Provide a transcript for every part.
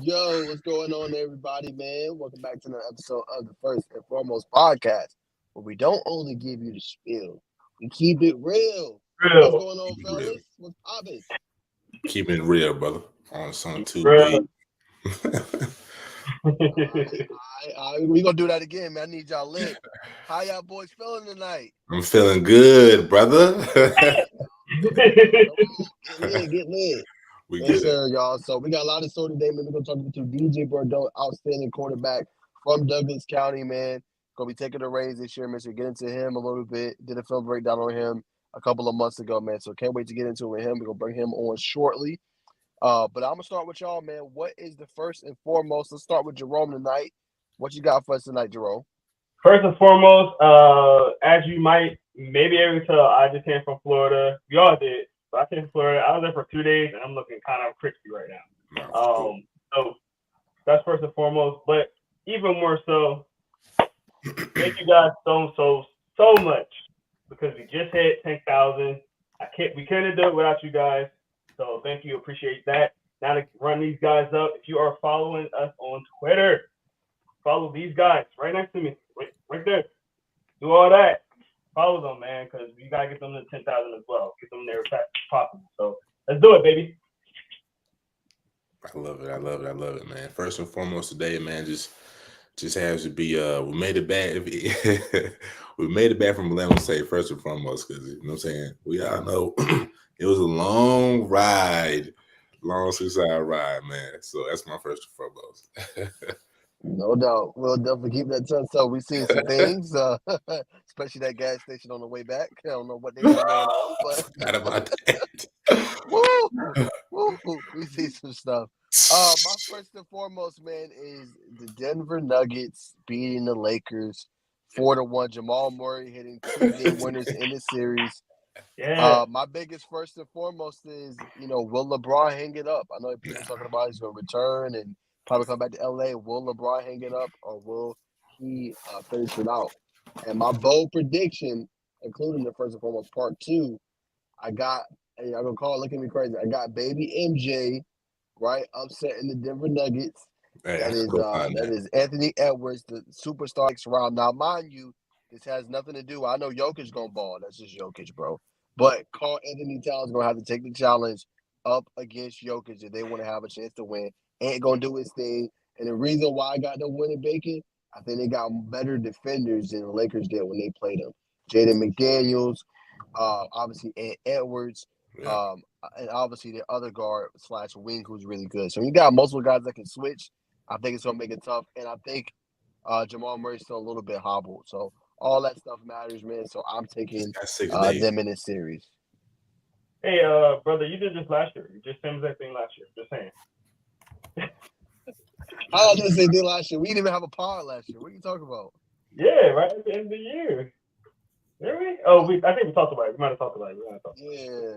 Yo, what's going on, everybody, man? Welcome back to another episode of the First and Foremost podcast, where we don't only give you the spiel, we keep it real. What's going on, fellas? What's poppin'? Keeping it real, brother. On some 2 All right, we gonna do that again, man. I need y'all lit. How y'all boys feeling tonight? I'm feeling good, brother. Get lit. Yes, sir, y'all. So we got a lot of story today, man. We're gonna talk to DJ Bordeaux, outstanding quarterback from Douglas County, man. Gonna be taking the reins this year, man. So get into him a little bit. Did a film breakdown on him a couple of months ago, man. So can't wait to get into it with him. We're gonna bring him on shortly. But I'm gonna start with y'all, man. What is the first and foremost? Let's start with Jerome tonight. What you got for us tonight, Jerome? First and foremost, as you might maybe able to tell, I just came from Florida. We all did. So I came from Florida. I was there for 2 days, and I'm looking kind of crispy right now. So that's first and foremost. But even more so, thank you guys so much, because we just hit 10,000. We couldn't do it without you guys. So thank you, appreciate that. Now to run these guys up. If you are following us on Twitter, follow these guys right next to me, right there. Do all that. Follow them, man, because you gotta get them to 10,000 as well. Get them there as fast as possible. So let's do it, baby. I love it, man. First and foremost today, man, just has to be we made it back. We made it back from Atlanta State first and foremost, because you know what I'm saying, we all know it was a long ride, long suicide ride, man. So that's my first and foremost. No doubt. We'll definitely keep that touch. So we seen some things, especially that gas station on the way back. I don't know what they were going on, but not about that. Woo. We see some stuff. My first and foremost, man, is the Denver Nuggets beating the Lakers 4-1. Jamal Murray hitting 2 game winners in the series. Yeah. My biggest first and foremost is, will LeBron hang it up? I know people talking about he's going to return and probably come back to LA. Will LeBron hang it up, or will he finish it out? And my bold prediction, including the first and foremost part 2, I'm gonna look at me crazy. I got baby MJ, right, upsetting the Denver Nuggets. Hey, that is Anthony Edwards, the superstar next round. Now, mind you, this has nothing to do. I know Jokic's gonna ball. That's just Jokic, bro. But Karl Anthony Towns gonna have to take the challenge up against Jokic if they want to have a chance to win. Ain't gonna do his thing. And the reason why I got them winning bacon, I think they got better defenders than the Lakers did when they played them. Jaden McDaniels, obviously Ant Edwards, and obviously the other guard / wing who's really good. So you got multiple guys that can switch. I think it's gonna make it tough. And I think Jamal Murray's still a little bit hobbled. So all that stuff matters, man. So I'm taking them in this series. Hey, brother, you did this last year. You just same exact thing last year. Just saying. I was just saying last year. We didn't even have a pod last year. What are you talking about? Yeah, right at the end of the year. Did we? Oh, I think we talked about it. We might have talked about it.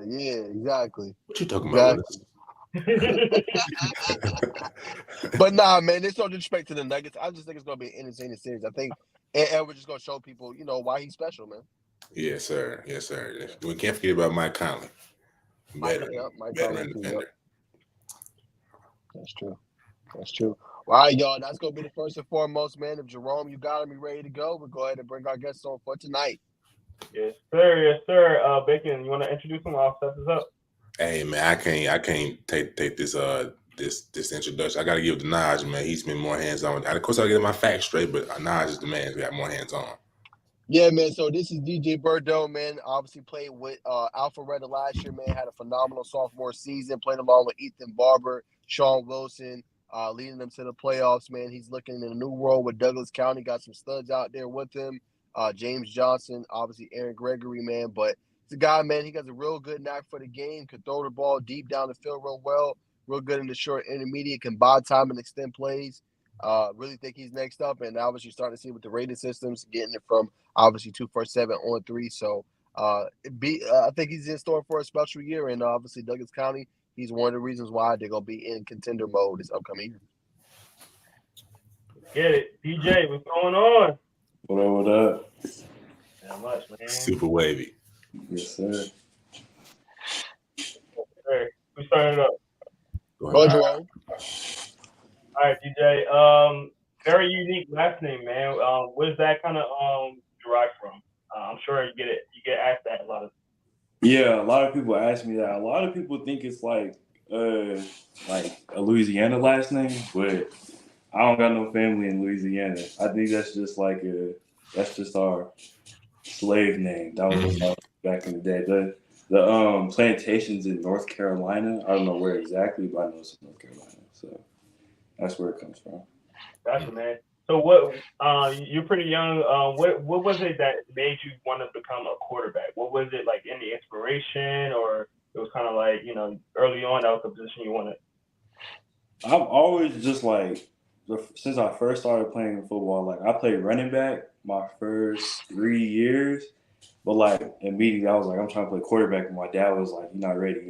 Yeah, exactly. What you talking about? But nah, man, there's no disrespect to the Nuggets. I just think it's going to be an entertaining series. I think we're just going to show people, why he's special, man. Yes, sir. We can't forget about Mike Conley. Mike Conley too. That's true. All right, y'all. That's going to be the first and foremost, man. If Jerome, you got him, you ready to go, we'll go ahead and bring our guests on for tonight. Yes, sir. Bacon, you want to introduce him? I'll set this up. Hey, man, I can't take this this introduction. I got to give it to Naj, man. He's been more hands-on. Of course, I get my facts straight, but Naj is the man. We got more hands-on. Yeah, man. So this is DJ Bordeaux, man. Obviously played with Alpharetta last year, man. Had a phenomenal sophomore season. Played along with Ethan Barber, Sean Wilson, leading them to the playoffs, man. He's looking in a new world with Douglas County. Got some studs out there with him. James Johnson, obviously Aaron Gregory, man. But it's a guy, man, he got a real good knack for the game, could throw the ball deep down the field real well, real good in the short intermediate, can buy time and extend plays. Really think he's next up. And obviously starting to see with the rating systems, getting it from obviously 2 for 7 on 3. So I think he's in store for a special year. And obviously Douglas County, he's one of the reasons why they're going to be in contender mode this upcoming year. Get it. DJ, what's going on? What up? Not much, man. Super wavy. Yes, sir. Hey, we started up. Go Go ahead. ahead, Jerome. All right, DJ. Very unique last name, man. Where's that kind of derived from? I'm sure you get asked that a lot of. Yeah, a lot of people ask me that. A lot of people think it's like a Louisiana last name, but I don't got no family in Louisiana. I think that's just that's just our slave name. That was back in the day. The plantations in North Carolina. I don't know where exactly, but I know it's in North Carolina. So that's where it comes from. Gotcha, man. So what? You're pretty young. What was it that made you want to become a quarterback? What was it like? Any inspiration, or it was kind of like early on that was the position you wanted? I've always just since I first started playing football, like I played running back my first 3 years, but like immediately I was like, I'm trying to play quarterback, and my dad was like, you're not ready,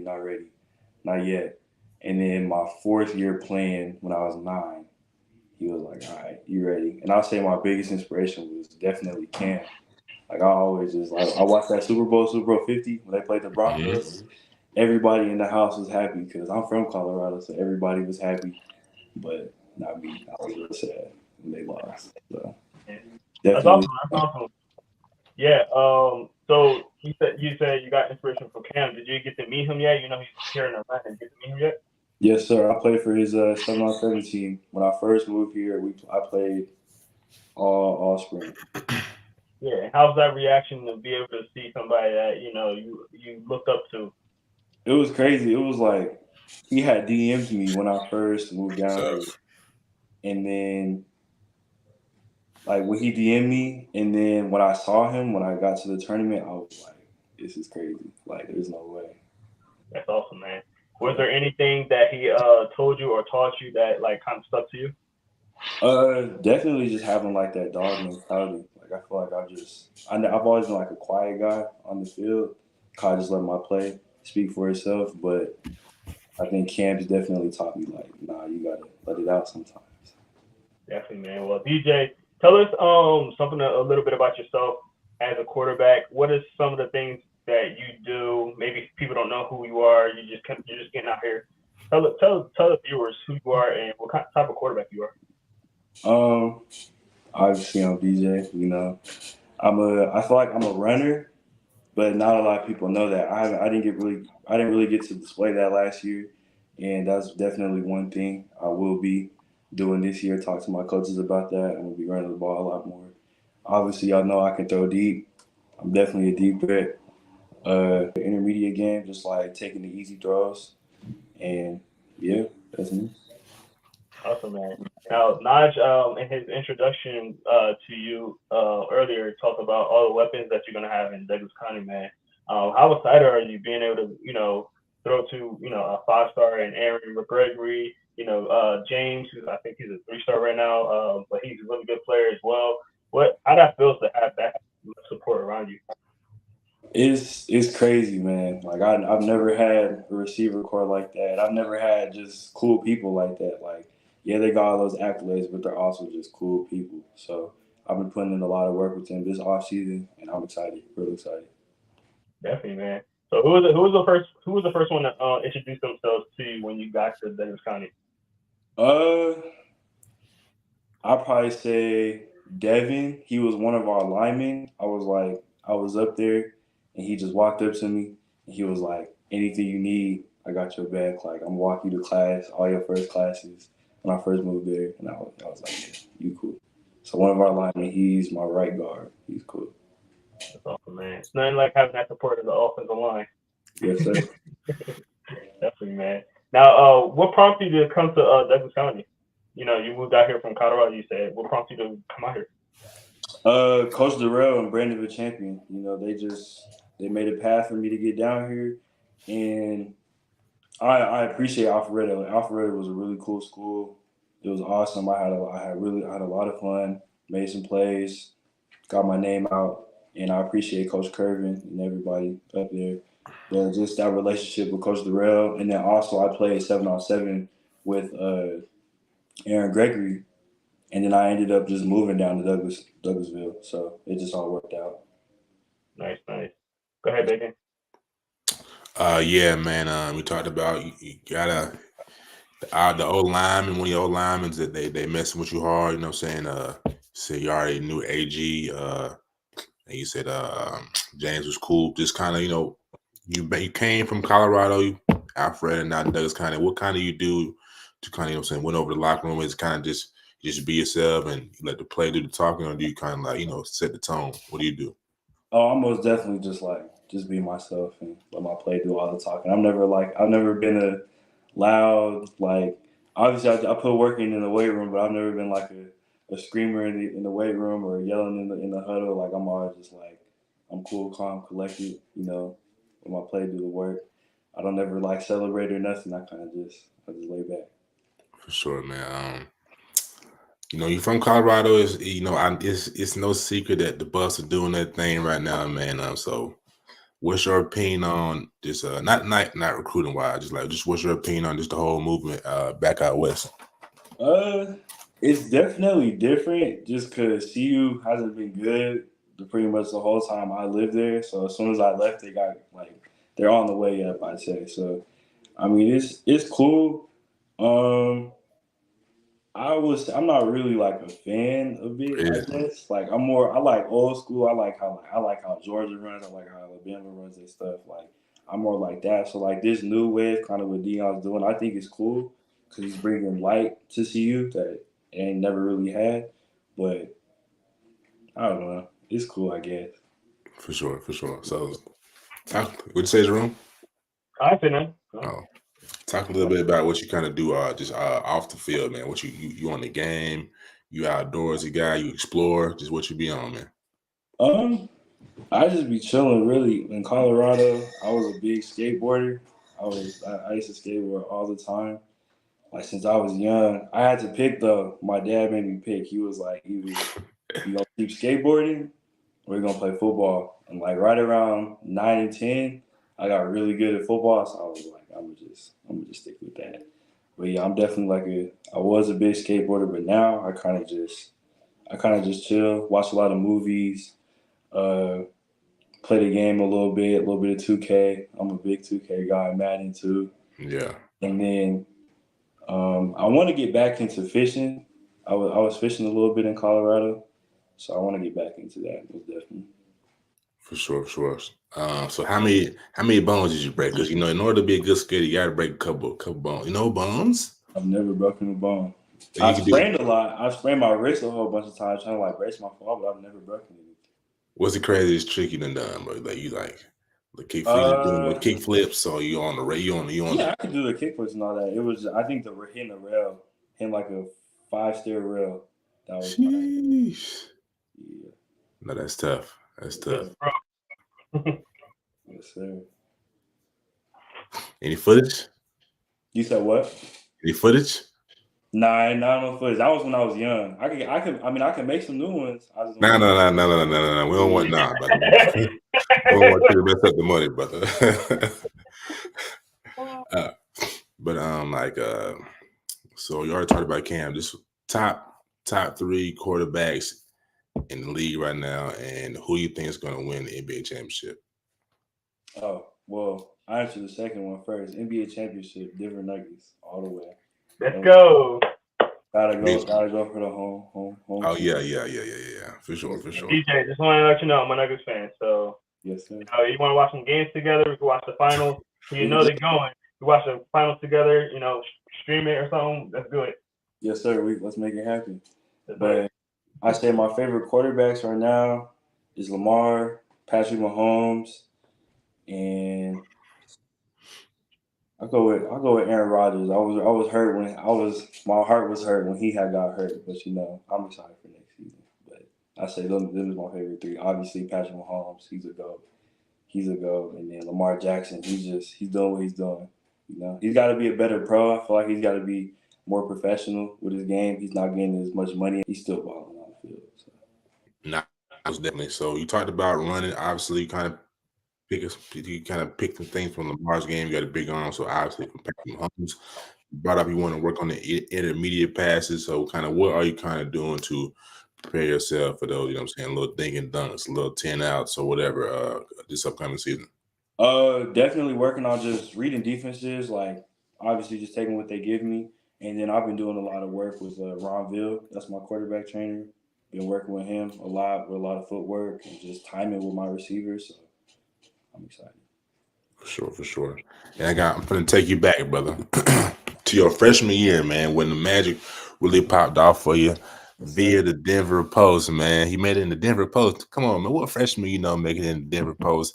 not yet. And then my 4th year playing when I was 9, he was like, all right, you ready? And I'll say my biggest inspiration was definitely Cam. Like I always just I watched that Super Bowl 50 when they played the Broncos. Everybody in the house was happy because I'm from Colorado, so everybody was happy, but not me. I was really sad when they lost. So That's awesome. Yeah. So you said you got inspiration from Cam. Did you get to meet him yet? He's here in Atlanta. Did you get to meet him yet? Yes, sir. I played for his 7-on-7 team. When I first moved here, I played all spring. Yeah. And how's that reaction to be able to see somebody that you looked up to? It was crazy. It was like he had DM'd me when I first moved down here, and then like when he DM'd me, and then when I saw him when I got to the tournament, I was like, "This is crazy! Like, there's no way." That's awesome, man. Was there anything that he told you or taught you that like kind of stuck to you? Definitely just having like that dog mentality. Like I feel like I've always been like a quiet guy on the field. I just let my play speak for itself, but I think Cam's definitely taught me like, nah, you gotta let it out sometimes. Definitely, man. Well, DJ, tell us something a little bit about yourself as a quarterback. What is some of the things that you do? Maybe people don't know who you are. You're just getting out here. Tell the viewers who you are and what type of quarterback you are. Obviously I'm DJ. I feel like I'm a runner, but not a lot of people know that. I didn't really get to display that last year, and that's definitely one thing I will be doing this year. Talk to my coaches about that. I'm gonna be running the ball a lot more. Obviously, y'all know I can throw deep. I'm definitely a deep threat. Intermediate game, just like taking the easy throws, and yeah, that's me. Awesome, man. Now, Naj, in his introduction to you earlier, talked about all the weapons that you're gonna have in Douglas County, man. How excited are you being able to, throw to, a 5-star and Aaron Gregory, James, who I think he's a 3-star right now, but he's a really good player as well. How that feels to have that support around you? It's crazy, man. Like I've never had a receiver core like that. I've never had just cool people like that. Like, yeah, they got all those accolades, but they're also just cool people. So I've been putting in a lot of work with them this off season, and I'm excited, really excited. Definitely, man. So who was the first one to introduce themselves to you when you got to Douglas County? I'd probably say Devin. He was one of our linemen. I was up there, and he just walked up to me, and he was like, anything you need, I got your back. Like, I'm walking you to class, all your first classes when I first moved there. And I was like, yeah, you cool. So one of our linemen, he's my right guard. He's cool. That's awesome, man. It's nothing like having that support of the offensive line. Yes, sir. Definitely, man. Now, what prompted you to come to Douglas County? You moved out here from Colorado. You said, what prompted you to come out here? Coach Darrell and Brandon the champion. They made a path for me to get down here, and I appreciate Alpharetta. Like, Alpharetta was a really cool school. It was awesome. I had a lot of fun. Made some plays, got my name out, and I appreciate Coach Curvin and everybody up there. But just that relationship with Coach Darrell, and then also I played 7-on-7 with Aaron Gregory, and then I ended up just moving down to Douglasville. So it just all worked out. Nice. Go ahead, Bacon. Yeah, man. We talked about you gotta the old lineman, one of your old linemen that they messing with you hard. You know what I'm saying? Say you already knew AG. And you said James was cool. Just kind of you came from Colorado, Alfred, and now Douglas County. What kind of you do to kind of went over the locker room? Is kind of just be yourself and let the play do the talking, or do you kind of set the tone? What do you do? Oh, I'm most definitely just be myself and let my play do all the talking. I've never been a loud, obviously I put work in the weight room, but I've never been like a screamer in the weight room or yelling in the huddle. Like I'm always just I'm cool, calm, collected, let my play do the work. I don't ever celebrate or nothing. I just lay back. For sure, man. You're from Colorado. It's no secret that the Bucks are doing that thing right now, man. So what's your opinion on this? Not recruiting wise, just what's your opinion on just the whole movement back out west? It's definitely different just because CU hasn't been good pretty much the whole time I lived there. So as soon as I left, they got they're on the way up, I'd say. So I mean, it's cool. I'm not really a fan of it, Yeah. I guess. I like old school. I like how Georgia runs. I like how Alabama runs and stuff. I'm more like that. So this new wave, kind of what Deion's doing, I think is cool because he's bringing light to CU that ain't never really had. But I don't know. It's cool, I guess. For sure. So, what you say, Jerome? I think man. Oh, talk a little bit about what you kind of do just off the field, man. What you on the game, you outdoorsy guy, you explore, just what you be on, man. I just be chilling really. In Colorado, I was a big skateboarder. I used to skateboard all the time. Since I was young. I had to pick though. My dad made me pick. He was like, either you gonna keep skateboarding or you gonna play football. And right around 9 and 10, I got really good at football. So I was like, I'm gonna just stick with that. But yeah, I'm definitely I was a big skateboarder, but now I kind of just chill, watch a lot of movies, play the game a little bit of 2K. I'm a big 2K guy, Madden too. Yeah. And then I want to get back into fishing. I was fishing a little bit in Colorado, so I want to get back into that most definitely. For sure. So how many bones did you break? Because in order to be a good skater, you gotta break a couple bones. Bones? I've never broken a bone. I sprained a lot. I sprained my wrist a whole bunch of times trying to brace my fall, but I've never broken it. What's the craziest trick you done done, bro? The kick flips, doing the kick flips, or you on the rail? Yeah, I could do the kick flips and all that. It was, I think, hitting the rail, hitting a 5-stair rail. That was Sheesh. Yeah. No, that's tough. That's tough. Yes, sir. Any footage? You said what? Any footage? Nah, not no footage. That was when I was young. I can make some new ones. No. We don't want brother. We don't want you to mess up the money, brother. So you already talked about Cam. Just top 3 quarterbacks in the league right now, and who you think is going to win the NBA championship? Oh, well, I answered the second one first. NBA championship, Denver Nuggets, all the way. Let's go. Gotta go for the home. Oh yeah. For sure. DJ, just want to let you know I'm a Nuggets fan. So yes, sir. You want to watch some games together? We can watch the finals. They're going. We watch the finals together. Stream it or something. Let's do it. Yes, sir. Let's make it happen. But I say my favorite quarterbacks right now is Lamar, Patrick Mahomes, and I'll go with Aaron Rodgers. I was hurt when my heart was hurt when he had got hurt, but I'm excited for next season. But I say them is my favorite three. Obviously Patrick Mahomes, he's a GOAT. And then Lamar Jackson, he's doing what he's doing. He's got to be a better pro. I feel like he's got to be more professional with his game. He's not getting as much money. He's still balling on the field. So. Nah, most definitely. So you talked about running. Obviously, you kind of pick some things from Lamar's game. You got a big arm, so obviously from Patrick Mahomes. You brought up you want to work on the intermediate passes. So kind of what are you kind of doing to prepare yourself for those, little dink and dunks, little 10 outs or whatever this upcoming season? Definitely working on just reading defenses, like obviously just taking what they give me. And then I've been doing a lot of work with Ron Ville. That's my quarterback trainer. Been working with him a lot with a lot of footwork and just timing with my receivers. So I'm excited. For sure. And I'm going to take you back, brother, to your freshman year, man, when the magic really popped off for you via the Denver Post, man. He made it in the Denver Post. Come on, man. What freshman making it in the Denver Post?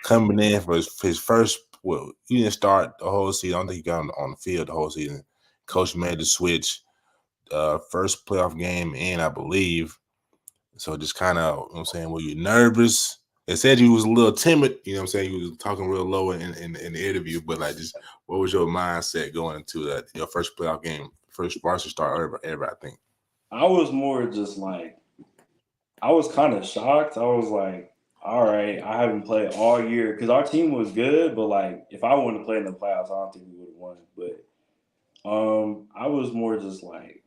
Coming in for his first, well, he didn't start the whole season. I don't think he got on the field the whole season. Coach made the switch, first playoff game in, I believe. So just kind of, were you nervous? It said you was a little timid, you was talking real low in the interview, but like just what was your mindset going into your first playoff game, first varsity start ever, I think? I was more just like, I was kind of shocked. I was like, all right, I haven't played all year because our team was good, but like if I wanted to play in the playoffs, I don't think we would have won. But I was more just like,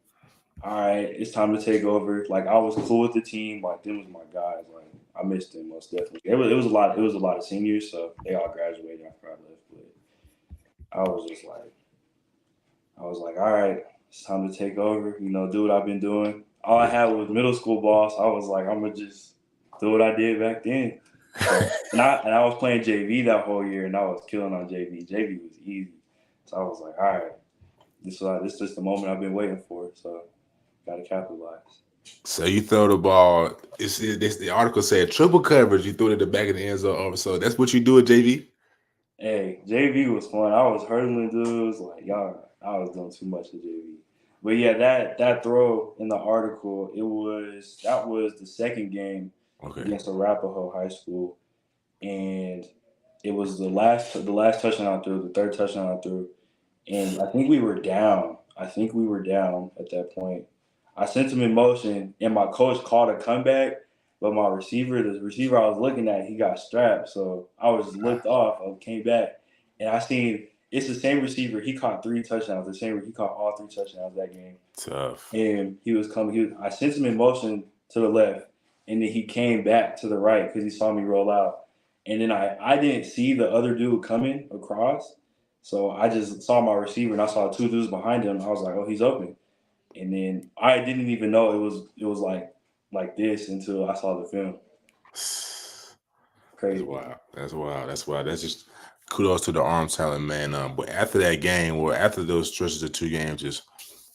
all right, it's time to take over. Like I was cool with the team. Like them was my guys. Like I missed them most definitely. It was a lot. It was a lot of seniors, so they all graduated after I left. But I was just like, all right, it's time to take over. Do what I've been doing. All I had was middle school ball, so I was like, I'm gonna just do what I did back then. And I was playing JV that whole year, and I was killing on JV. JV was easy, so I was like, all right, this is just the moment I've been waiting for. So. Got to capitalize. So you throw the ball. The article said triple coverage. You threw it at the back of the end zone. So that's what you do at JV? Hey, JV was fun. I was hurdling dudes like y'all. I was doing too much at JV. But yeah, that throw in the article, that was the second game against Arapahoe High School, and it was the last touchdown I threw, the third touchdown I threw, and I think we were down. at that point. I sent him in motion, and my coach called a comeback, but the receiver I was looking at, he got strapped. So I was looked off. I came back, and I seen it's the same receiver. He caught 3 touchdowns. He caught all 3 touchdowns that game. Tough. And he was coming. I sent him in motion to the left, and then he came back to the right because he saw me roll out. And then I didn't see the other dude coming across, so I just saw my receiver, and I saw 2 dudes behind him. I was like, oh, he's open. And then I didn't even know it was like this until I saw the film. Crazy. That's wild. That's just kudos to the arm talent, man. But after that game, or after those stretches of 2 games, just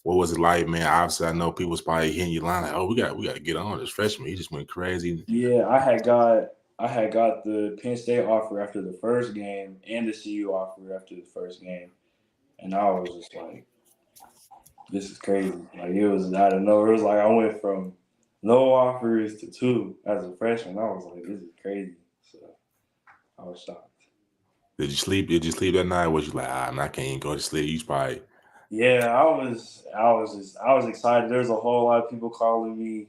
what was it like, man? Obviously, I know people was probably hitting your line like, oh, we got to get on this freshman. He just went crazy. Yeah, I had got the Penn State offer after the first game and the CU offer after the first game, and I was just like, this is crazy. Like it was out of nowhere. It was like I went from no offers to 2 as a freshman. I was like, this is crazy. So I was shocked. Did you sleep? That night? Was you like, I can't even go to sleep? You probably. Yeah, I was excited. There's a whole lot of people calling me.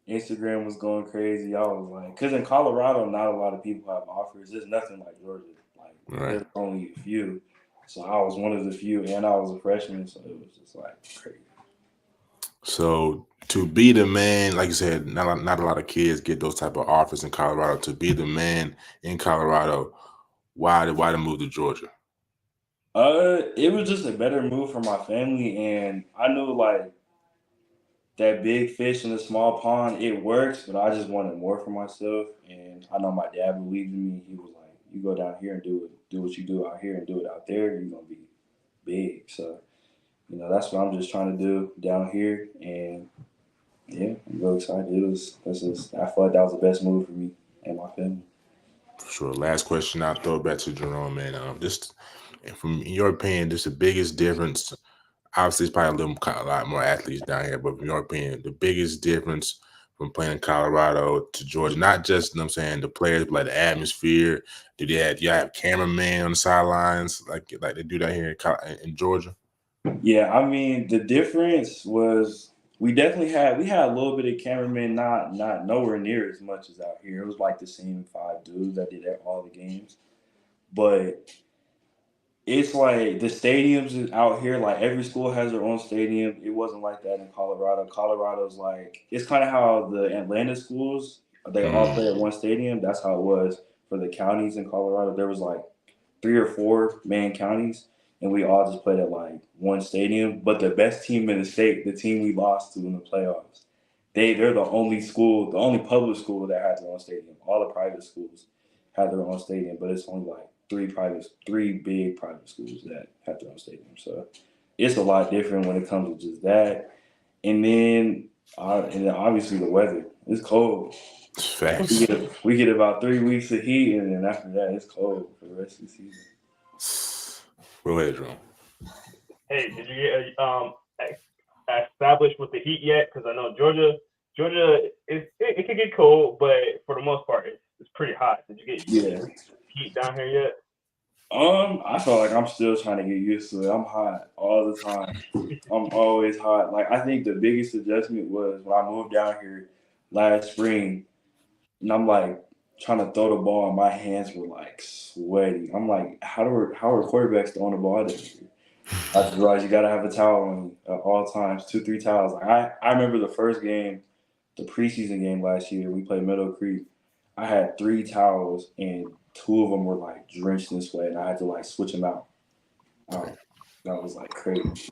Instagram was going crazy. I was like, because in Colorado, not a lot of people have offers. There's nothing like Georgia. Like there's only a few. So I was one of the few, and I was a freshman, so it was just like crazy. So to be the man, like you said, not a lot of kids get those type of offers in Colorado. To be the man in Colorado, why the move to Georgia? It was just a better move for my family, and I knew like that big fish in a small pond, it works, but I just wanted more for myself, and I know my dad believed in me. He was like, "You go down here and do what you do out here and do it out there, you're gonna be big." So, that's what I'm just trying to do down here, and yeah, I'm real excited. I felt like that was the best move for me and my family. For sure. Last question, I'll throw it back to Jerome, man. Just from your opinion, just the biggest difference? Obviously, it's probably a lot more athletes down here, but from your opinion, the biggest difference from playing in Colorado to Georgia, not just, you know what I'm saying, the players, but like the atmosphere. Y'all have cameramen on the sidelines like they do down here in Georgia? Yeah, I mean the difference was we had a little bit of cameramen, not nowhere near as much as out here. It was like the same 5 dudes that did all the games, but it's like the stadiums out here, like every school has their own stadium. It wasn't like that in Colorado. Colorado's like, it's kind of how the Atlanta schools, they all play at one stadium. That's how it was for the counties in Colorado. There was like 3 or 4 main counties, and we all just played at like one stadium. But the best team in the state, the team we lost to in the playoffs, they're the only school, the only public school that had their own stadium. All the private schools had their own stadium, but it's only like 3 big private schools that have their own stadium. So it's a lot different when it comes to just that. And then obviously the weather. It's cold. Facts. We get about 3 weeks of heat, and then after that, it's cold for the rest of the season. Go ahead, Jerome. Hey, did you get established with the heat yet? Because I know Georgia, it can get cold, but for the most part, it's pretty hot. Did you get heat down here yet? I feel like I'm still trying to get used to it. I'm hot all the time. I'm always hot. Like, I think the biggest adjustment was when I moved down here last spring, and I'm like trying to throw the ball, and my hands were like sweaty. I'm like, how are quarterbacks throwing the ball down here? I just realized you gotta have a towel on at all times, 2-3 towels. Like, I remember the first game, the preseason game last year. We played Meadow Creek. I had 3 towels, and 2 of them were like drenched in sweat, and I had to like switch them out. That was like crazy.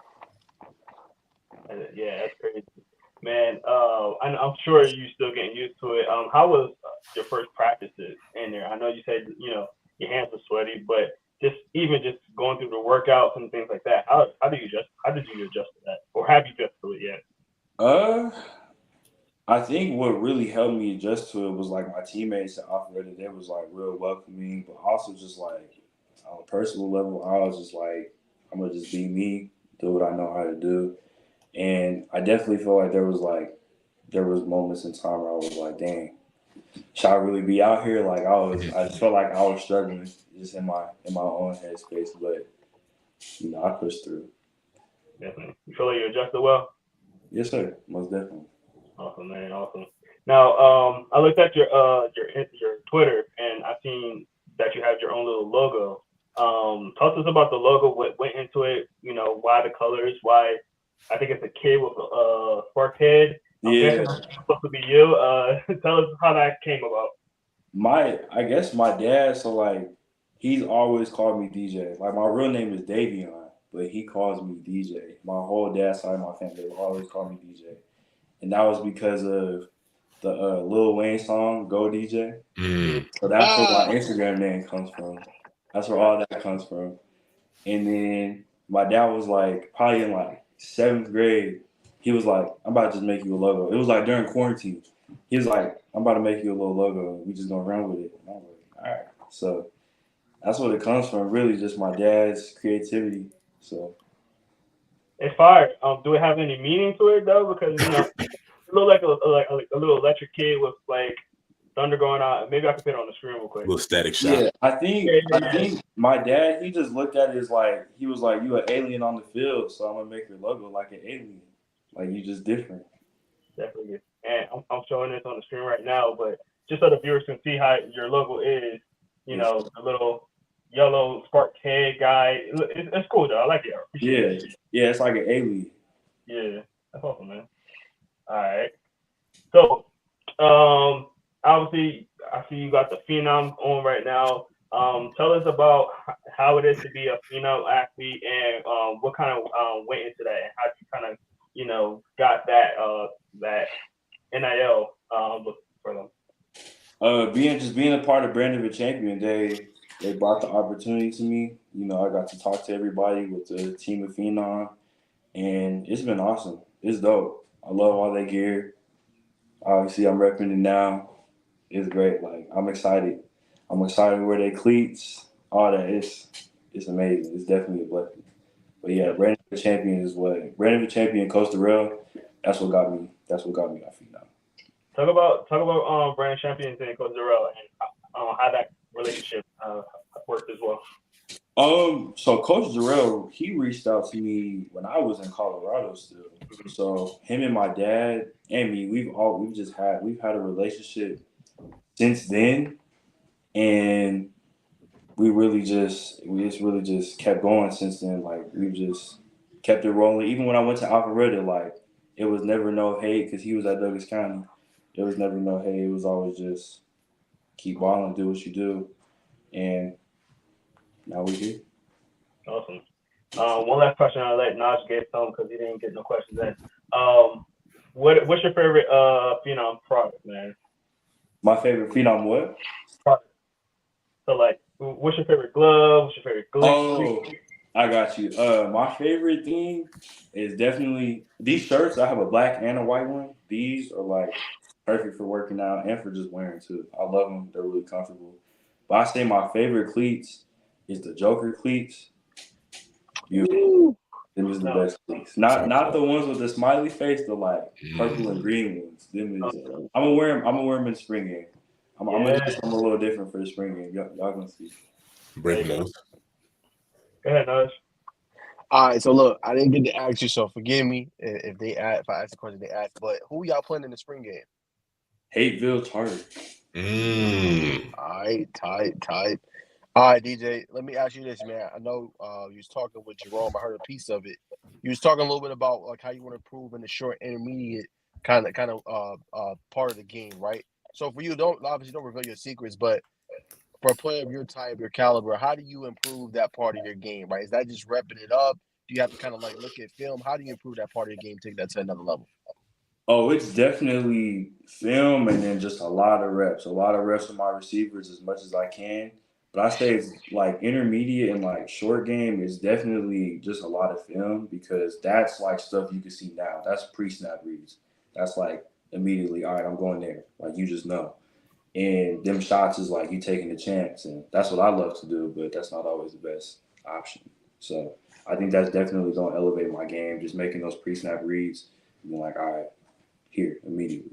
Yeah, that's crazy, man. I'm sure you're still getting used to it. How was your first practices in there? I know you said your hands were sweaty, but just going through the workouts and things like that. How did you adjust to that, or have you adjusted to it yet? I think what really helped me adjust to it was like my teammates that operated. They was like real welcoming, but also just like on a personal level, I was just like, I'm gonna just be me, do what I know how to do. And I definitely feel like there was moments in time where I was like, dang, should I really be out here? Like I just felt like I was struggling just in my own headspace, but I pushed through. Definitely. You feel like you adjusted well? Yes, sir. Most definitely. Awesome, man. Awesome. Now, I looked at your Twitter, and I seen that you have your own little logo. Talk to us about the logo. What went into it? Why the colors? Why? I think it's a kid with a spark head. I'm guessing it's supposed to be you. Tell us how that came about. I guess my dad. So like, he's always called me DJ. Like my real name is Davion, but he calls me DJ. My whole dad's side of my family always call me DJ. And that was because of the Lil Wayne song "Go DJ." So that's where my Instagram name comes from. That's where all that comes from. And then my dad was like, probably in like 7th grade, he was like, "I'm about to just make you a logo." It was like during quarantine. He was like, "I'm about to make you a little logo. We just gonna run with it." And I was like, "All right." So that's what it comes from. Really, just my dad's creativity. So. It's fire. Do it have any meaning to it though? Because it looked like a little electric kid with like thunder going on. Maybe I can put it on the screen real quick. A little static shot. Yeah, I think my dad, he just looked at it as like, he was like, "You an alien on the field, so I'm gonna make your logo like an alien. Like you just different." Definitely. And I'm showing this on the screen right now, but just so the viewers can see how your logo is, the little yellow spark head guy. It's cool though. I like it. Yeah, it's like an alien. Yeah, that's awesome, man. All right. So, obviously, I see you got the Phenom on right now. Tell us about how it is to be a Phenom athlete and what kind of went into that and how you kind of, got that NIL for them. Being a part of Brand of a Champion, they brought the opportunity to me. I got to talk to everybody with the team of Phenom, and it's been awesome. It's dope. I love all that gear. Obviously, I'm repping it now. It's great. Like I'm excited. I'm excited to wear their cleats. All that. It's it's amazing. It's definitely a blessing. But yeah, Brandon the Champion, Coach Darrell. That's what got me. That's what got me off feet now. Talk about Brandon Champions and Coach Darrell and how that relationship worked as well. So Coach Darrell, he reached out to me when I was in Colorado still. So him and my dad and me, we've had a relationship since then, and we really just kept going since then. Like we've just kept it rolling. Even when I went to Alpharetta, like it was never no hate because he was at Douglas County. There was never no hate. It was always just keep balling, do what you do, and now we're here. Awesome. One last question I'll let Naj get some because he didn't get no questions in. What's your favorite Phenom product, man? My favorite Phenom what? Product. So like, what's your favorite glove? What's your favorite glove? Oh, I got you. My favorite thing is definitely these shirts. I have a black and a white one. These are like perfect for working out and for just wearing too. I love them. They're really comfortable. But I say my favorite cleats is the Joker cleats. Beautiful. Them is the best cleats. Not the ones with the smiley face. The like purple and green ones. Them is. I'm gonna wear them in the spring game. I'm gonna do something a little different for the spring game. Y'all gonna see. Breaking news. Go ahead, Naj. All right, so look, I didn't get to ask you, so forgive me if I ask the question they asked. But who y'all playing in the spring game? Hateville Charter. All right, tight. All right, DJ, let me ask you this, man. I know you was talking with Jerome. I heard a piece of it. You was talking a little bit about like how you want to improve in the short intermediate kind of part of the game, right? So for you, don't reveal your secrets, but for a player of your type, your caliber, how do you improve that part of your game, right? Is that just repping it up? Do you have to kind of like look at film? How do you improve that part of your game, take that to another level? Oh, it's definitely film and then just a lot of reps. A lot of reps with my receivers as much as I can. But I say it's like intermediate and like short game is definitely just a lot of film because that's like stuff you can see now. That's pre-snap reads. That's like immediately, all right, I'm going there. Like you just know. And them shots is like you taking a chance. And that's what I love to do, but that's not always the best option. So I think that's definitely going to elevate my game, just making those pre-snap reads. And being like, all right, here immediately.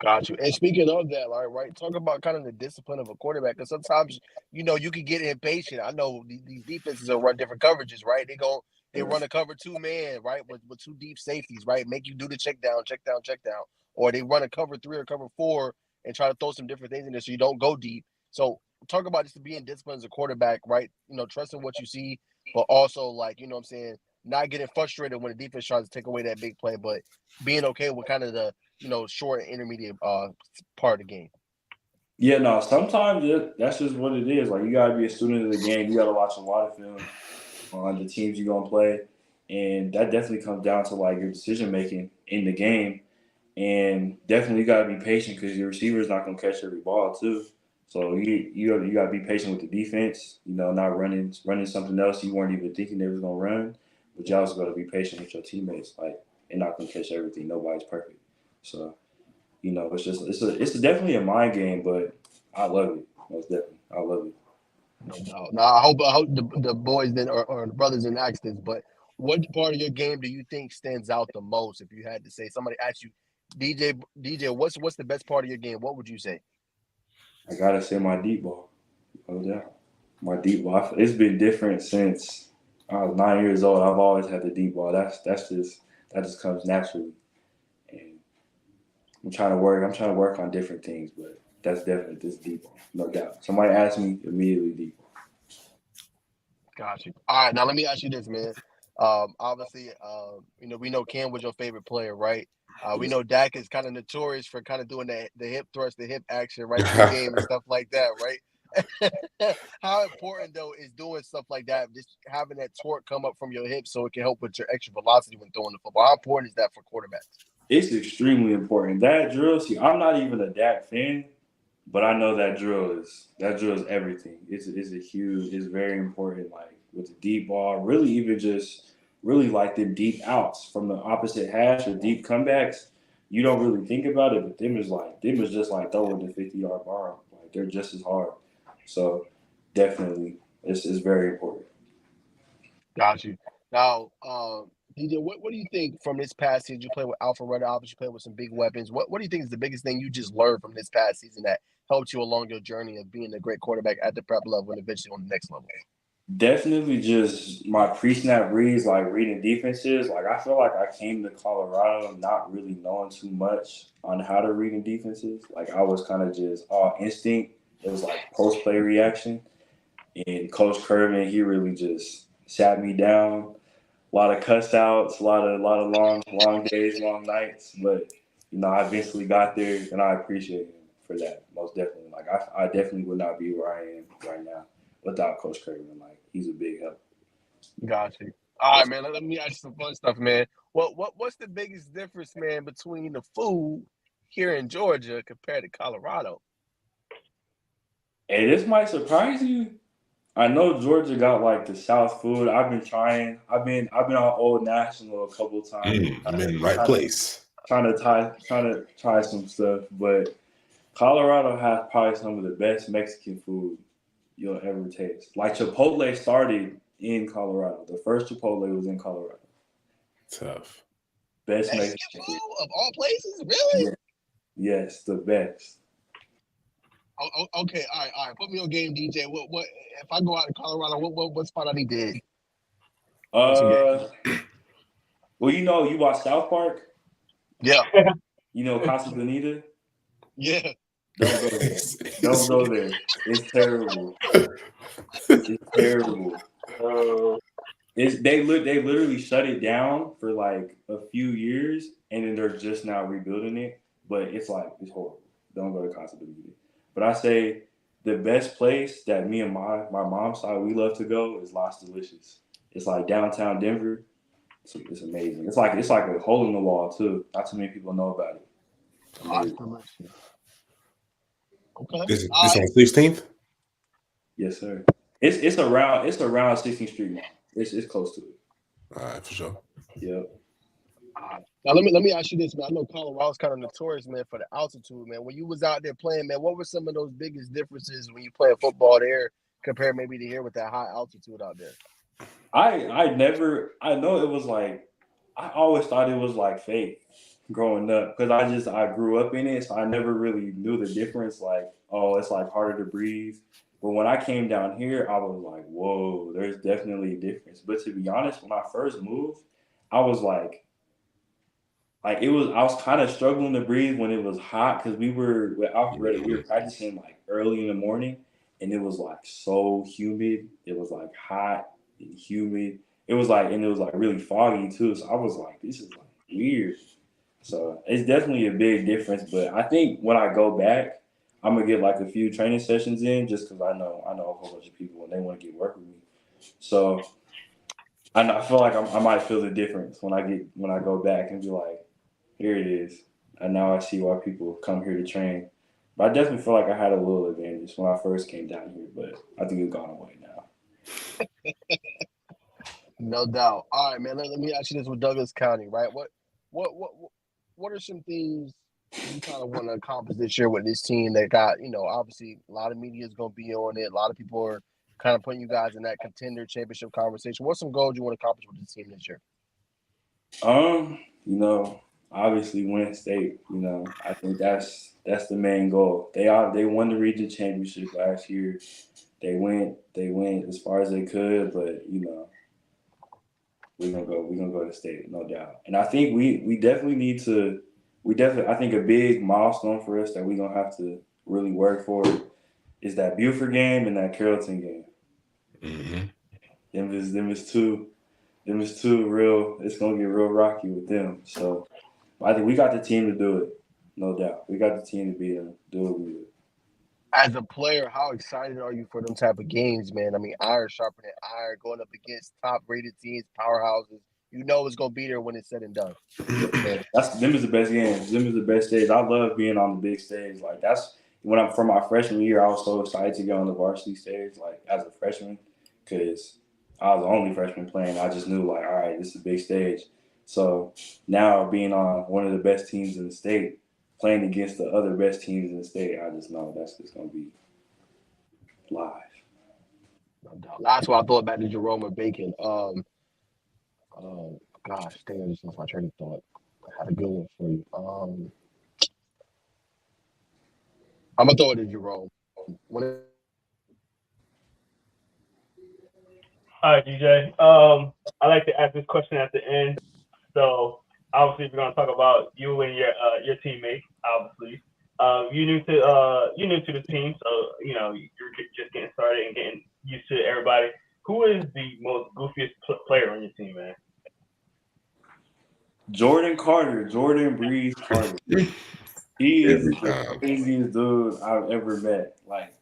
Got you. And speaking of that, right, talk about kind of the discipline of a quarterback because sometimes you can get impatient. I know these defenses will run different coverages, right? They run a cover 2-man, right, with two deep safeties, right, make you do the check down, or they run a cover 3 or cover 4 and try to throw some different things in there so you don't go deep. So talk about just being disciplined as a quarterback, right? Trusting what you see, but also like what I'm saying, not getting frustrated when the defense tries to take away that big play, but being okay with kind of the short and intermediate part of the game. Yeah, no, sometimes that's just what it is. Like, you got to be a student of the game. You got to watch a lot of film on the teams you're going to play. And that definitely comes down to, like, your decision-making in the game. And definitely you got to be patient because your receiver is not going to catch every ball, too. So you got to be patient with the defense, not running something else you weren't even thinking they was going to run. But you also got to be patient with your teammates. Like, they're not going to catch everything. Nobody's perfect. So, it's definitely a mind game, but I love it. Most definitely. I love it. No, I hope the boys then or the brothers didn't ask this, but what part of your game do you think stands out the most? If you had to say, somebody asked you, DJ, what's the best part of your game? What would you say? I gotta say my deep ball. No doubt. My deep ball. It's been different since I was 9 years old. I've always had the deep ball. That just comes naturally. And I'm trying to work on different things, but that's definitely this deep ball, no doubt. Somebody asked me immediately deep ball. Got you. All right, now let me ask you this, man. Obviously, we know Cam was your favorite player, right? We know Dak is kind of notorious for kind of doing the hip thrust, the hip action, right, in the game and stuff like that, right? How important though is doing stuff like that, just having that torque come up from your hips so it can help with your extra velocity when throwing the football? How important is that for quarterbacks? It's extremely important. That drill, see, I'm not even a Dak fan, but I know that drill is everything. It's very important, like with the deep ball, really even just really like the deep outs from the opposite hash or deep comebacks. You don't really think about it, but them is just like throwing the 50-yard bar. Like they're just as hard. So definitely It's very important. Got you. Now, DJ, what do you think from this past season? You play with Alpha Runner, obviously you play with some big weapons. What do you think is the biggest thing you just learned from this past season that helped you along your journey of being a great quarterback at the prep level and eventually on the next level? Definitely just my pre-snap reads, like reading defenses. Like I feel like I came to Colorado not really knowing too much on how to read in defenses. Like I was kind of just all instinct. It was like post-play reaction. And Coach Kervin, he really just sat me down. A lot of cuss outs, a lot of long days, long nights. But I eventually got there, and I appreciate him for that most definitely. Like I definitely would not be where I am right now without Coach Kervin. Like he's a big help. Got you. All right, man. Let me ask you some fun stuff, man. What's the biggest difference, man, between the food here in Georgia compared to Colorado? Hey, this might surprise you. I know Georgia got like the South food. I've been trying. I've been on Old National a couple times. I'm in the right place. Trying to try some stuff, but Colorado has probably some of the best Mexican food you'll ever taste. Like Chipotle started in Colorado. The first Chipotle was in Colorado. Tough. Best Mexican food of all places, really? Yeah. Yes, the best. Oh, okay, all right. Put me on game, DJ. What if I go out to Colorado? What spot I need to hit? Well, you watch South Park. Yeah. Casa Bonita. Yeah. Don't go there. Don't go there. It's terrible. It's terrible. They literally shut it down for like a few years, and then they're just now rebuilding it. But it's horrible. Don't go to Casa Bonita. But I say the best place that me and my mom's side we love to go is Las Delicious. It's like downtown Denver. It's amazing. It's like a hole in the wall too. Not too many people know about it. Okay. This on 16th? Yes, sir. It's around 16th Street now. It's close to it. All right, for sure. Yep. Now let me ask you this, man. I know Colorado's kind of notorious, man, for the altitude, man. When you was out there playing, man, what were some of those biggest differences when you playing football there compared maybe to here with that high altitude out there? I know it was like I always thought it was like fake growing up because I grew up in it, so I never really knew the difference. Like, oh, it's like harder to breathe. But when I came down here, I was like, whoa, there's definitely a difference. But to be honest, when I first moved, I was like I was kind of struggling to breathe when it was hot because we were with Alpharetta, we were practicing like early in the morning, and it was like so humid. It was like hot and humid. It was like really foggy too. So I was like, this is like weird. So it's definitely a big difference. But I think when I go back, I'm gonna get like a few training sessions in just because I know a whole bunch of people and they want to get work with me. So I feel like I might feel the difference when I go back and be like, here it is. And now I see why people come here to train. But I definitely feel like I had a little advantage when I first came down here, but I think it's gone away now. No doubt. All right, man. Let me ask you this with Douglas County, right? What are some things you kind of want to accomplish this year with this team that got, obviously a lot of media is going to be on it. A lot of people are kind of putting you guys in that contender championship conversation. What's some goals you want to accomplish with this team this year? Obviously win state. I think that's the main goal. They won the region championship last year. They went as far as they could, but we're gonna go to state, no doubt. And I think we definitely need to. I think a big milestone for us that we're gonna have to really work for is that Buford game and that Carrollton game. Mm-hmm. Them is two real. It's gonna get real rocky with them. So I think we got the team to do it, no doubt. We got the team to do what we do. As a player, how excited are you for them type of games, man? I mean, iron sharpening iron, going up against top-rated teams, powerhouses. It's going to be there when it's said and done. Yeah, them is the best games. Them is the best stage. I love being on the big stage. Like that's when I'm from my freshman year. I was so excited to get on the varsity stage, like as a freshman, because I was the only freshman playing. I just knew, like, all right, this is a big stage. So now being on one of the best teams in the state, playing against the other best teams in the state, I just know that's just going to be live. No doubt. That's why I thought back to Jerome and Bacon. Gosh, dang, I just lost my train of thought. I had a good one for you. I'm gonna throw it to Jerome. When it, All right, DJ. I like to ask this question at the end. So obviously, we're gonna talk about you and your teammates. Obviously, you new to the team, so you're just getting started and getting used to everybody. Who is the most goofiest player on your team, man? Jordan Breeze Carter. He is Every the time. craziest dude I've ever met. Like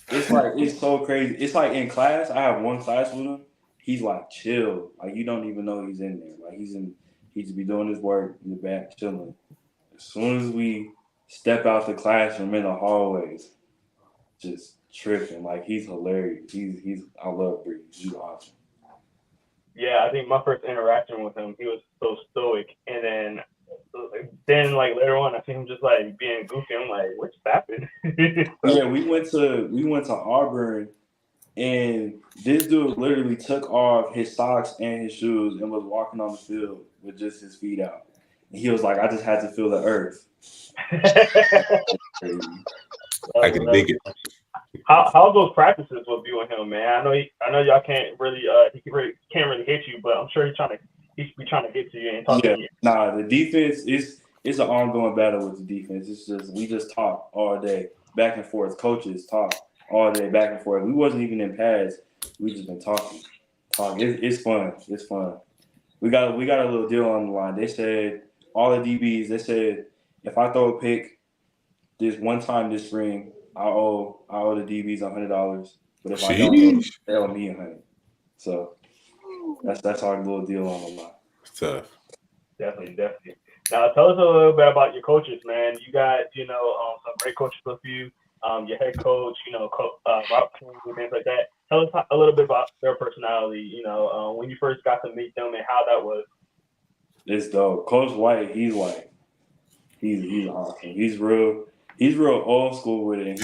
it's so crazy. It's like in class, I have one class with him. He's like chill. Like you don't even know he's in there. Like he just be doing his work in the back, chilling. As soon as we step out the classroom in the hallways, just tripping. Like he's hilarious. He's I love Breeze. He's awesome. Yeah, I think my first interaction with him, he was so stoic, and then like later on, I see him just like being goofy. I'm like, what's happening? Yeah, we went to Auburn, and this dude literally took off his socks and his shoes and was walking on the field with just his feet out. And he was like, I just had to feel the earth. I can dig it. How's those practices with you and him, man? I know y'all can't really can't really hit you, but I'm sure he's be trying to get to you and talk to you. Nah, the defense it's an ongoing battle with the defense. It's just we just talk all day, back and forth. Coaches talk all day, back and forth. We wasn't even in pads. We just been talking. It's fun. It's fun. We got a little deal on the line. They said all the DBs. They said if I throw a pick this one time this spring, I owe the DBs $100. But if I don't, they owe me $100. So that's our little deal on the line. It's tough. Definitely. Now tell us a little bit about your coaches, man. You got some great coaches with you. Your head coach, Rob and things like that. Tell us a little bit about their personality. When you first got to meet them and how that was. It's dope. Coach White, he's awesome. He's real old school with it, and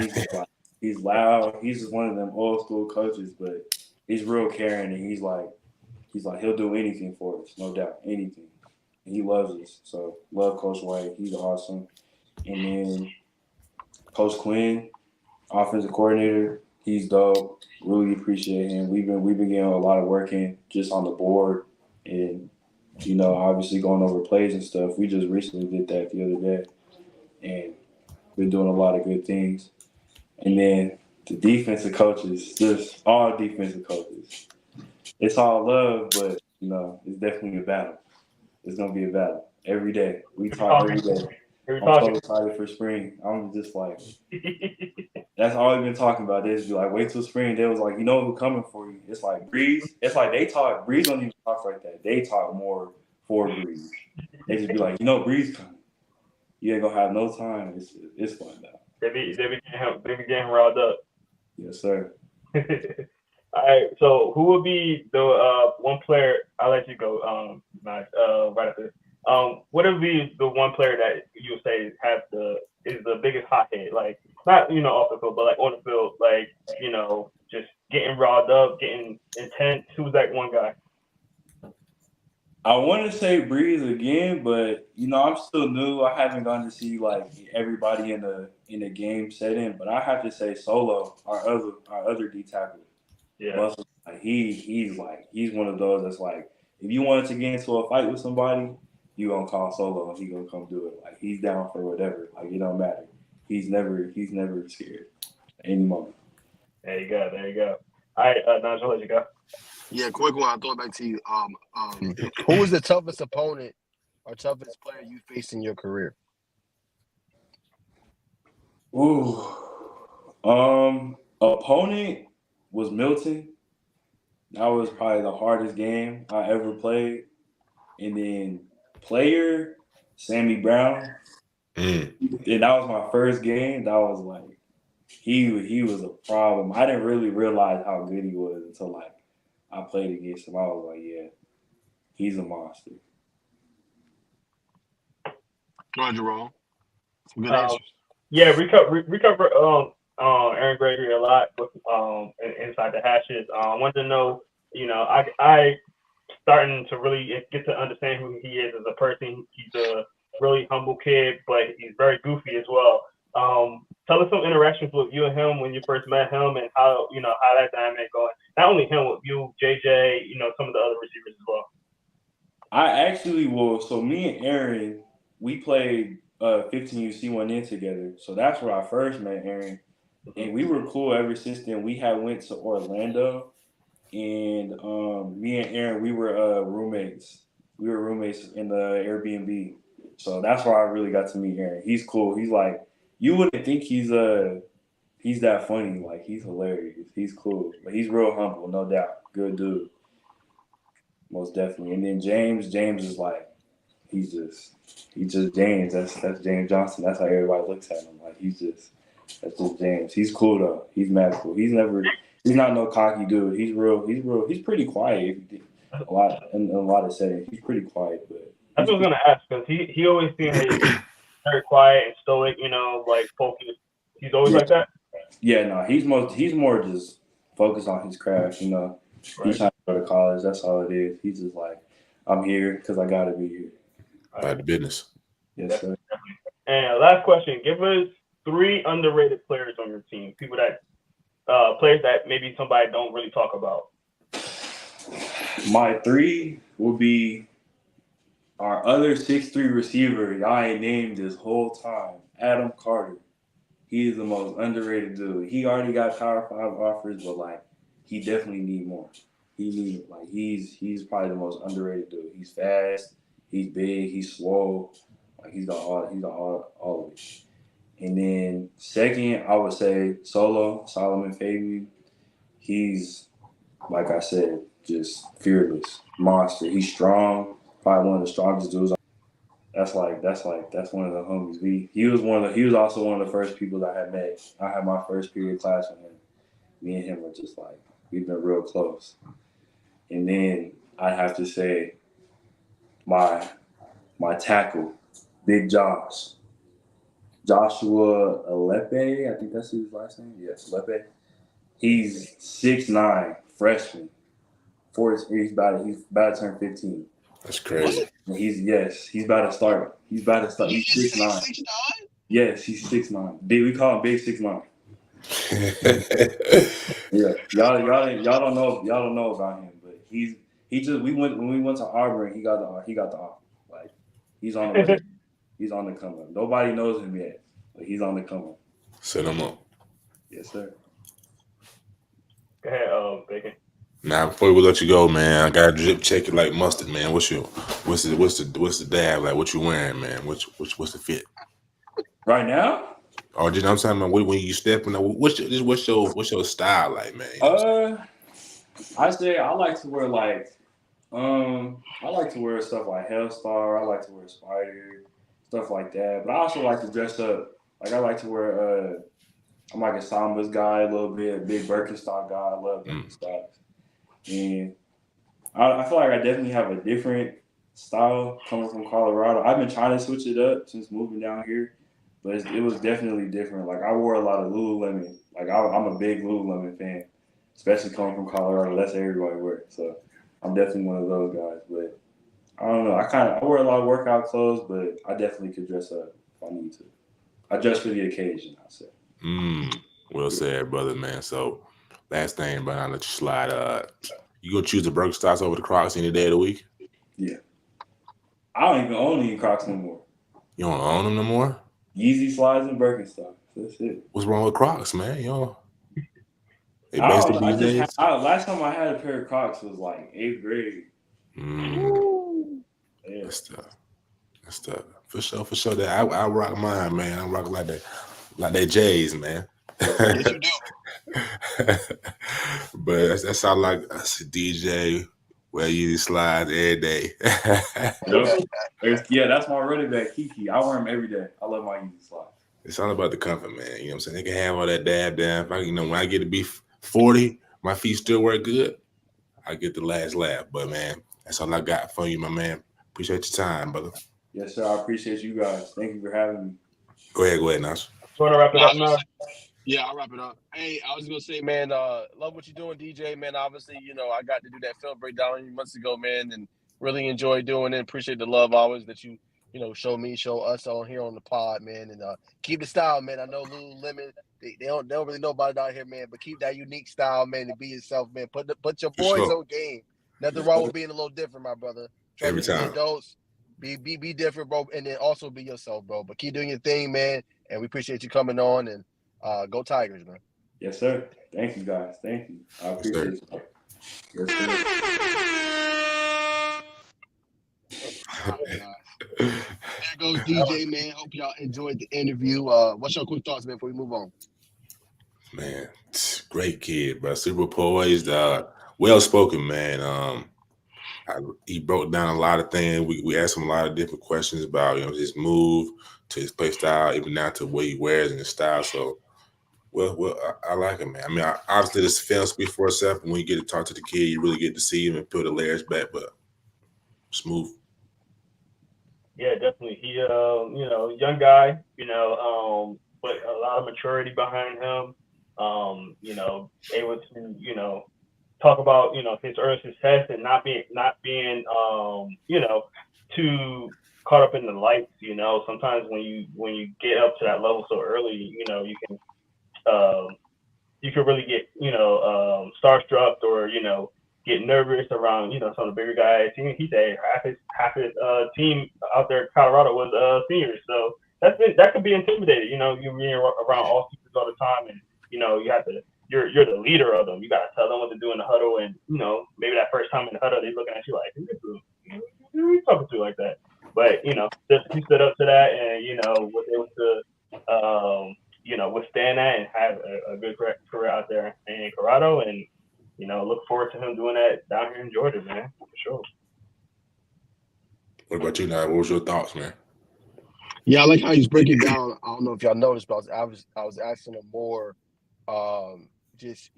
he's loud. He's just one of them old school coaches, but he's real caring, and he's like he'll do anything for us, no doubt, anything. And he loves us, so love Coach White. He's awesome. And then Coach Quinn, offensive coordinator, he's dope. Really appreciate him. We've been getting a lot of work in just on the board, and obviously going over plays and stuff. We just recently did that the other day, and we're doing a lot of good things. And then the defensive coaches, just all defensive coaches. It's all love, but it's definitely a battle. It's gonna be a battle every day. We talk every day. I'm so excited for spring. I'm just like, that's all we've been talking about. They just be like, wait till spring. They was like, who's coming for you? It's like Breeze. It's like they talk. Breeze don't even talk like that. They talk more for Breeze. They just be like, Breeze coming. You ain't gonna have no time. It's fun though. They be getting riled up. Yes, sir. All right. So who would be the one player? I'll let you go. Right after this. What would be the one player that you would say is the biggest hothead? Like not off the field, but like on the field, like just getting riled up, getting intense. Who's that one guy? I want to say Breeze again, but I'm still new. I haven't gone to see like everybody in the game setting, but I have to say Solo, our other D tackle. Yeah, Russell, like he's one of those that's like if you wanted to get into a fight with somebody, you gonna call Solo and he gonna come do it. Like he's down for whatever. Like it don't matter. He's never scared at any moment. There you go. All right, Nigel, I'll let you go. yeah, quick one. I'll throw it back to you. Who was the toughest opponent or toughest player you faced in your career? Ooh, opponent was Milton. That was probably the hardest game I ever played. And then player, Sammy Brown. And that was my first game. That was like he was a problem. I didn't really realize how good he was until like I played against him. I was like, yeah, he's a monster. Go ahead, Jerome. Some good answers. Yeah, recover. Aaron Gregory a lot with inside the hashes. I wanted to know, I starting to really get to understand who he is as a person. He's a really humble kid, but he's very goofy as well. Tell us some interactions with you and him when you first met him, and how that dynamic going. Not only him, with you, JJ, some of the other receivers as well. So me and Aaron, we played 15U C1N together. So that's where I first met Aaron. And we were cool ever since then. We had went to Orlando, and me and Aaron, we were roommates. We were roommates in the Airbnb. So that's where I really got to meet Aaron. He's cool. He's like, you wouldn't think he's that funny. Like, he's hilarious. He's cool. But he's real humble, no doubt. Good dude. Most definitely. And then James is like, he's just James. That's James Johnson. That's how everybody looks at him. Like, that's just James. He's cool though. He's mad cool. He's not no cocky dude. He's pretty quiet. In a lot of settings. He's pretty quiet, but that's what I was gonna ask, because he always seems very quiet and stoic, like focused. He's always like that. Yeah, no, he's more just focused on his craft, Right. He's trying to go to college, that's all it is. He's just like, I'm here because I gotta be here. About the business. Yes, sir. And last question, give us 3 underrated players on your team. People that players that maybe somebody don't really talk about. My 3 will be our other 6'3" receiver y'all ain't named this whole time, Adam Carter. He is the most underrated dude. He already got Power 5 offers, but he definitely need more. He's probably the most underrated dude. He's fast, he's big, he's slow. He's got all of it. And then second, I would say Solomon Fabian. He's, like I said, just fearless, monster. He's strong, probably one of the strongest dudes. That's one of the homies. He was also one of the first people that I had met. I had my first period class with him. Me and him were just we've been real close. And then I have to say my tackle, Big Joshua Alepe, I think that's his last name. Yes, Alepe. He's 6'9", freshman. He's about to turn 15. That's crazy. And he's about to start. He's 6'9". Yes, he's 6'9". We call him Big 6'9". Yeah, y'all don't know about him, but when we went to Auburn, he got the offer. He's on the way. He's on the come up. Nobody knows him yet, but he's on the come up. Set him up. Yes, sir. Go ahead, Bacon. Now, before we let you go, man, I gotta drip check it like mustard, man. What's the dab like? What you wearing, man? What's the fit? Right now? Oh, I'm talking about when you stepping. What's your style like, man? I say I like to wear I like to wear stuff like Hellstar. I like to wear Spider, stuff like that. But I also like to dress up. I like to wear. I'm like a Sambas guy a little bit, a big Birkenstock guy. I love Birkenstocks. And I feel like I definitely have a different style coming from Colorado. I've been trying to switch it up since moving down here, but it was definitely different. I wore a lot of Lululemon. I'm a big Lululemon fan, especially coming from Colorado. That's everybody wears. So I'm definitely one of those guys. But I don't know. I wear a lot of workout clothes, but I definitely could dress up if I need to. I dress for the occasion, I say. Well said, brother, man. So last thing, but I'll let you slide. You gonna choose the Birkenstocks over the Crocs any day of the week? Yeah. I don't even own any Crocs no more. You don't own them no more? Yeezy slides and Birkenstocks. That's it. What's wrong with Crocs, man? They last time I had a pair of Crocs was 8th grade. Yeah. That's tough. For sure. That I rock mine, man. I rock like that J's, man. Yes, you do. But that's all I see. DJ, wear Yeezy slides every day. Yeah, that's my running back, Kiki. I wear them every day. I love my Yeezy slides. It's all about the comfort, man. You know what I'm saying? They can have all that dab down. When I get to be 40, my feet still work good. I get the last laugh. But man, that's all I got for you, my man. Appreciate your time, brother. Yes, sir. I appreciate you guys. Thank you for having me. Go ahead, Nash. You want to wrap it up now? Yeah, I'll wrap it up. Hey, I was gonna say, man, love what you're doing, DJ. Man, obviously, I got to do that film breakdown months ago, man, and really enjoy doing it. Appreciate the love always that you show us on here on the pod, man, and keep the style, man. I know Lululemon, they don't really know about it out here, man, but keep that unique style, man, and be yourself, man. Put your For boys sure. on game. Nothing wrong with being a little different, my brother. Trying Every to be time. adults, be different, bro, and then also be yourself, bro. But keep doing your thing, man, and we appreciate you coming on and. Go Tigers, man. Yes, sir. Thank you, guys. Thank you. I appreciate it. Yes, sir. All right, guys. There goes DJ, man. Hope y'all enjoyed the interview. What's your quick thoughts, man, before we move on? Man, great kid, bro. Super poised, well spoken, man. He broke down a lot of things. We asked him a lot of different questions about his move to his play style, even down to what he wears and his style. So, well, I like him, man. I mean, obviously this film speaks for itself. When you get to talk to the kid, you really get to see him and peel the layers back. But smooth. Yeah, definitely. He, young guy, but a lot of maturity behind him. Able to, talk about, his early success and not being, too caught up in the lights. Sometimes when you get up to that level so early, you can really get, starstruck or, get nervous around, some of the bigger guys. He said half his team out there in Colorado was seniors. So that could be intimidating. You're being around all seniors all the time, and you have to. You're the leader of them. You got to tell them what to do in the huddle, and maybe that first time in the huddle they're looking at you like, who are you talking to like that? But he stood up to that, and was able to withstand that and have a good career out there in Colorado, and look forward to him doing that down here in Georgia, man, for sure. What about you, now? What was your thoughts, man? Yeah, I like how he's breaking down. I don't know if y'all noticed, but I was asking him more, just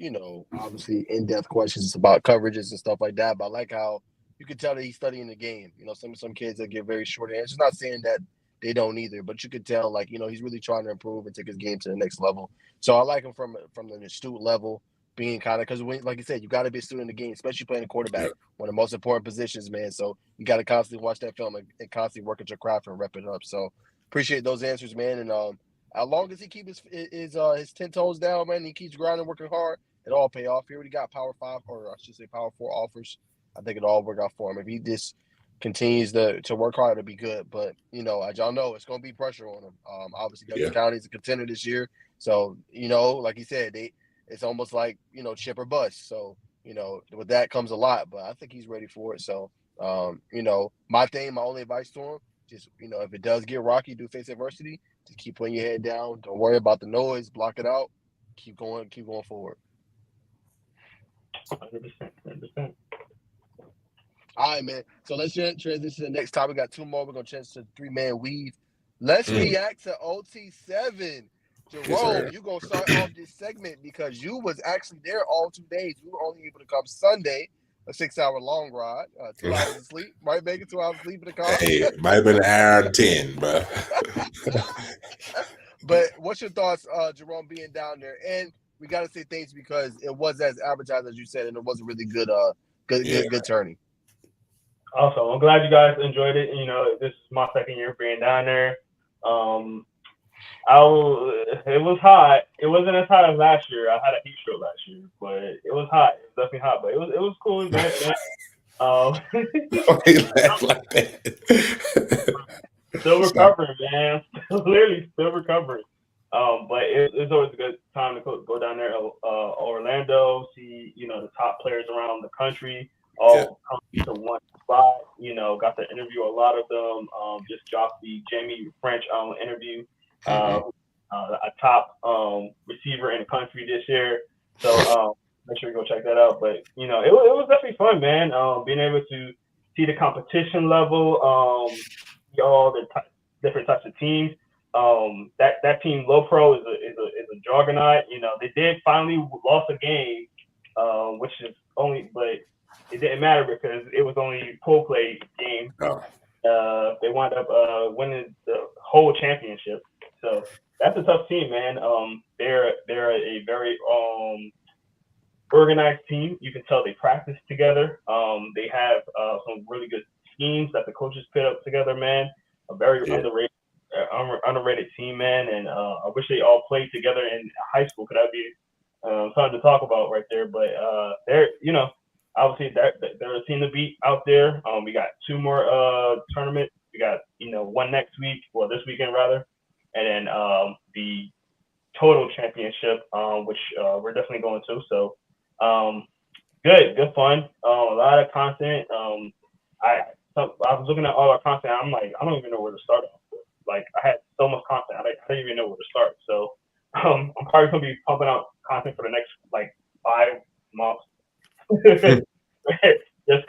obviously in-depth questions about coverages and stuff like that. But I like how you can tell that he's studying the game. Some kids that get very short answers. Not saying that they don't either, but you could tell he's really trying to improve and take his game to the next level. So I like him from the astute level. Being kind of, because like you said, you got to be a student in the game, especially playing a quarterback, one of the most important positions, man. So you got to constantly watch that film and constantly work at your craft and rep it up. So appreciate those answers, man. And as long as he keeps his 10 toes down, man, he keeps grinding, working hard, it all pay off. He already got Power 5, or I should say Power 4 offers. I think it all work out for him. If he just continues to work hard, it'll be good. But as y'all know, it's gonna be pressure on him. Obviously, Douglas County is a contender this year, so like he said, it's almost like chip or bust. So with that comes a lot, but I think he's ready for it. So my only advice to him, just if it does get rocky, do face adversity, just keep putting your head down. Don't worry about the noise. Block it out. Keep going forward. 100%. All right, man. So let's transition to the next topic. We got two more. We're gonna transition to 3-man weave. Let's react to OT7. Jerome, you gonna start off this segment because you was actually there all 2 days. You were only able to come Sunday, a 6-hour long ride, 2 hours of sleep. Right, Megan? 2 hours of sleep in the car. Hey, it might have been an hour and 10, bro. But what's your thoughts, Jerome, being down there? And we got to say thanks because it was as advertised as you said, and it was a really good turning. Also, I'm glad you guys enjoyed it. This is my second year being down there. It was hot. It wasn't as hot as last year. I had a heat stroke last year, but it was hot. It was definitely hot, but it was cool, man. Why you laugh like that? Still recovering, man. Literally still recovering. But it's always a good time to go down there, Orlando, see the top players around the country, all come to one spot. Got to interview a lot of them. Just dropped the Jamie French interview. A top receiver in the country this year. So make sure you go check that out. But it was definitely fun, man. Being able to see the competition level, see all the different types of teams. That team Low Pro is a juggernaut. They did finally lost a game, which is only, but it didn't matter because it was only pool play game. They wound up winning the whole championship. So that's a tough team, man. They're a very organized team. You can tell they practice together. They have some really good schemes that the coaches put up together, man. A very underrated team, man. And I wish they all played together in high school. Could that be something to talk about right there? But they're, obviously they're a team to beat out there. We got 2 more tournaments. We got, one next week, well, this weekend rather, and then the total championship, which we're definitely going to. So good fun. A lot of content. I was looking at all our content. I'm like, I don't even know where to start off with. Like, I had so much content. I didn't even know where to start. So I'm probably gonna be pumping out content for the next 5 months. just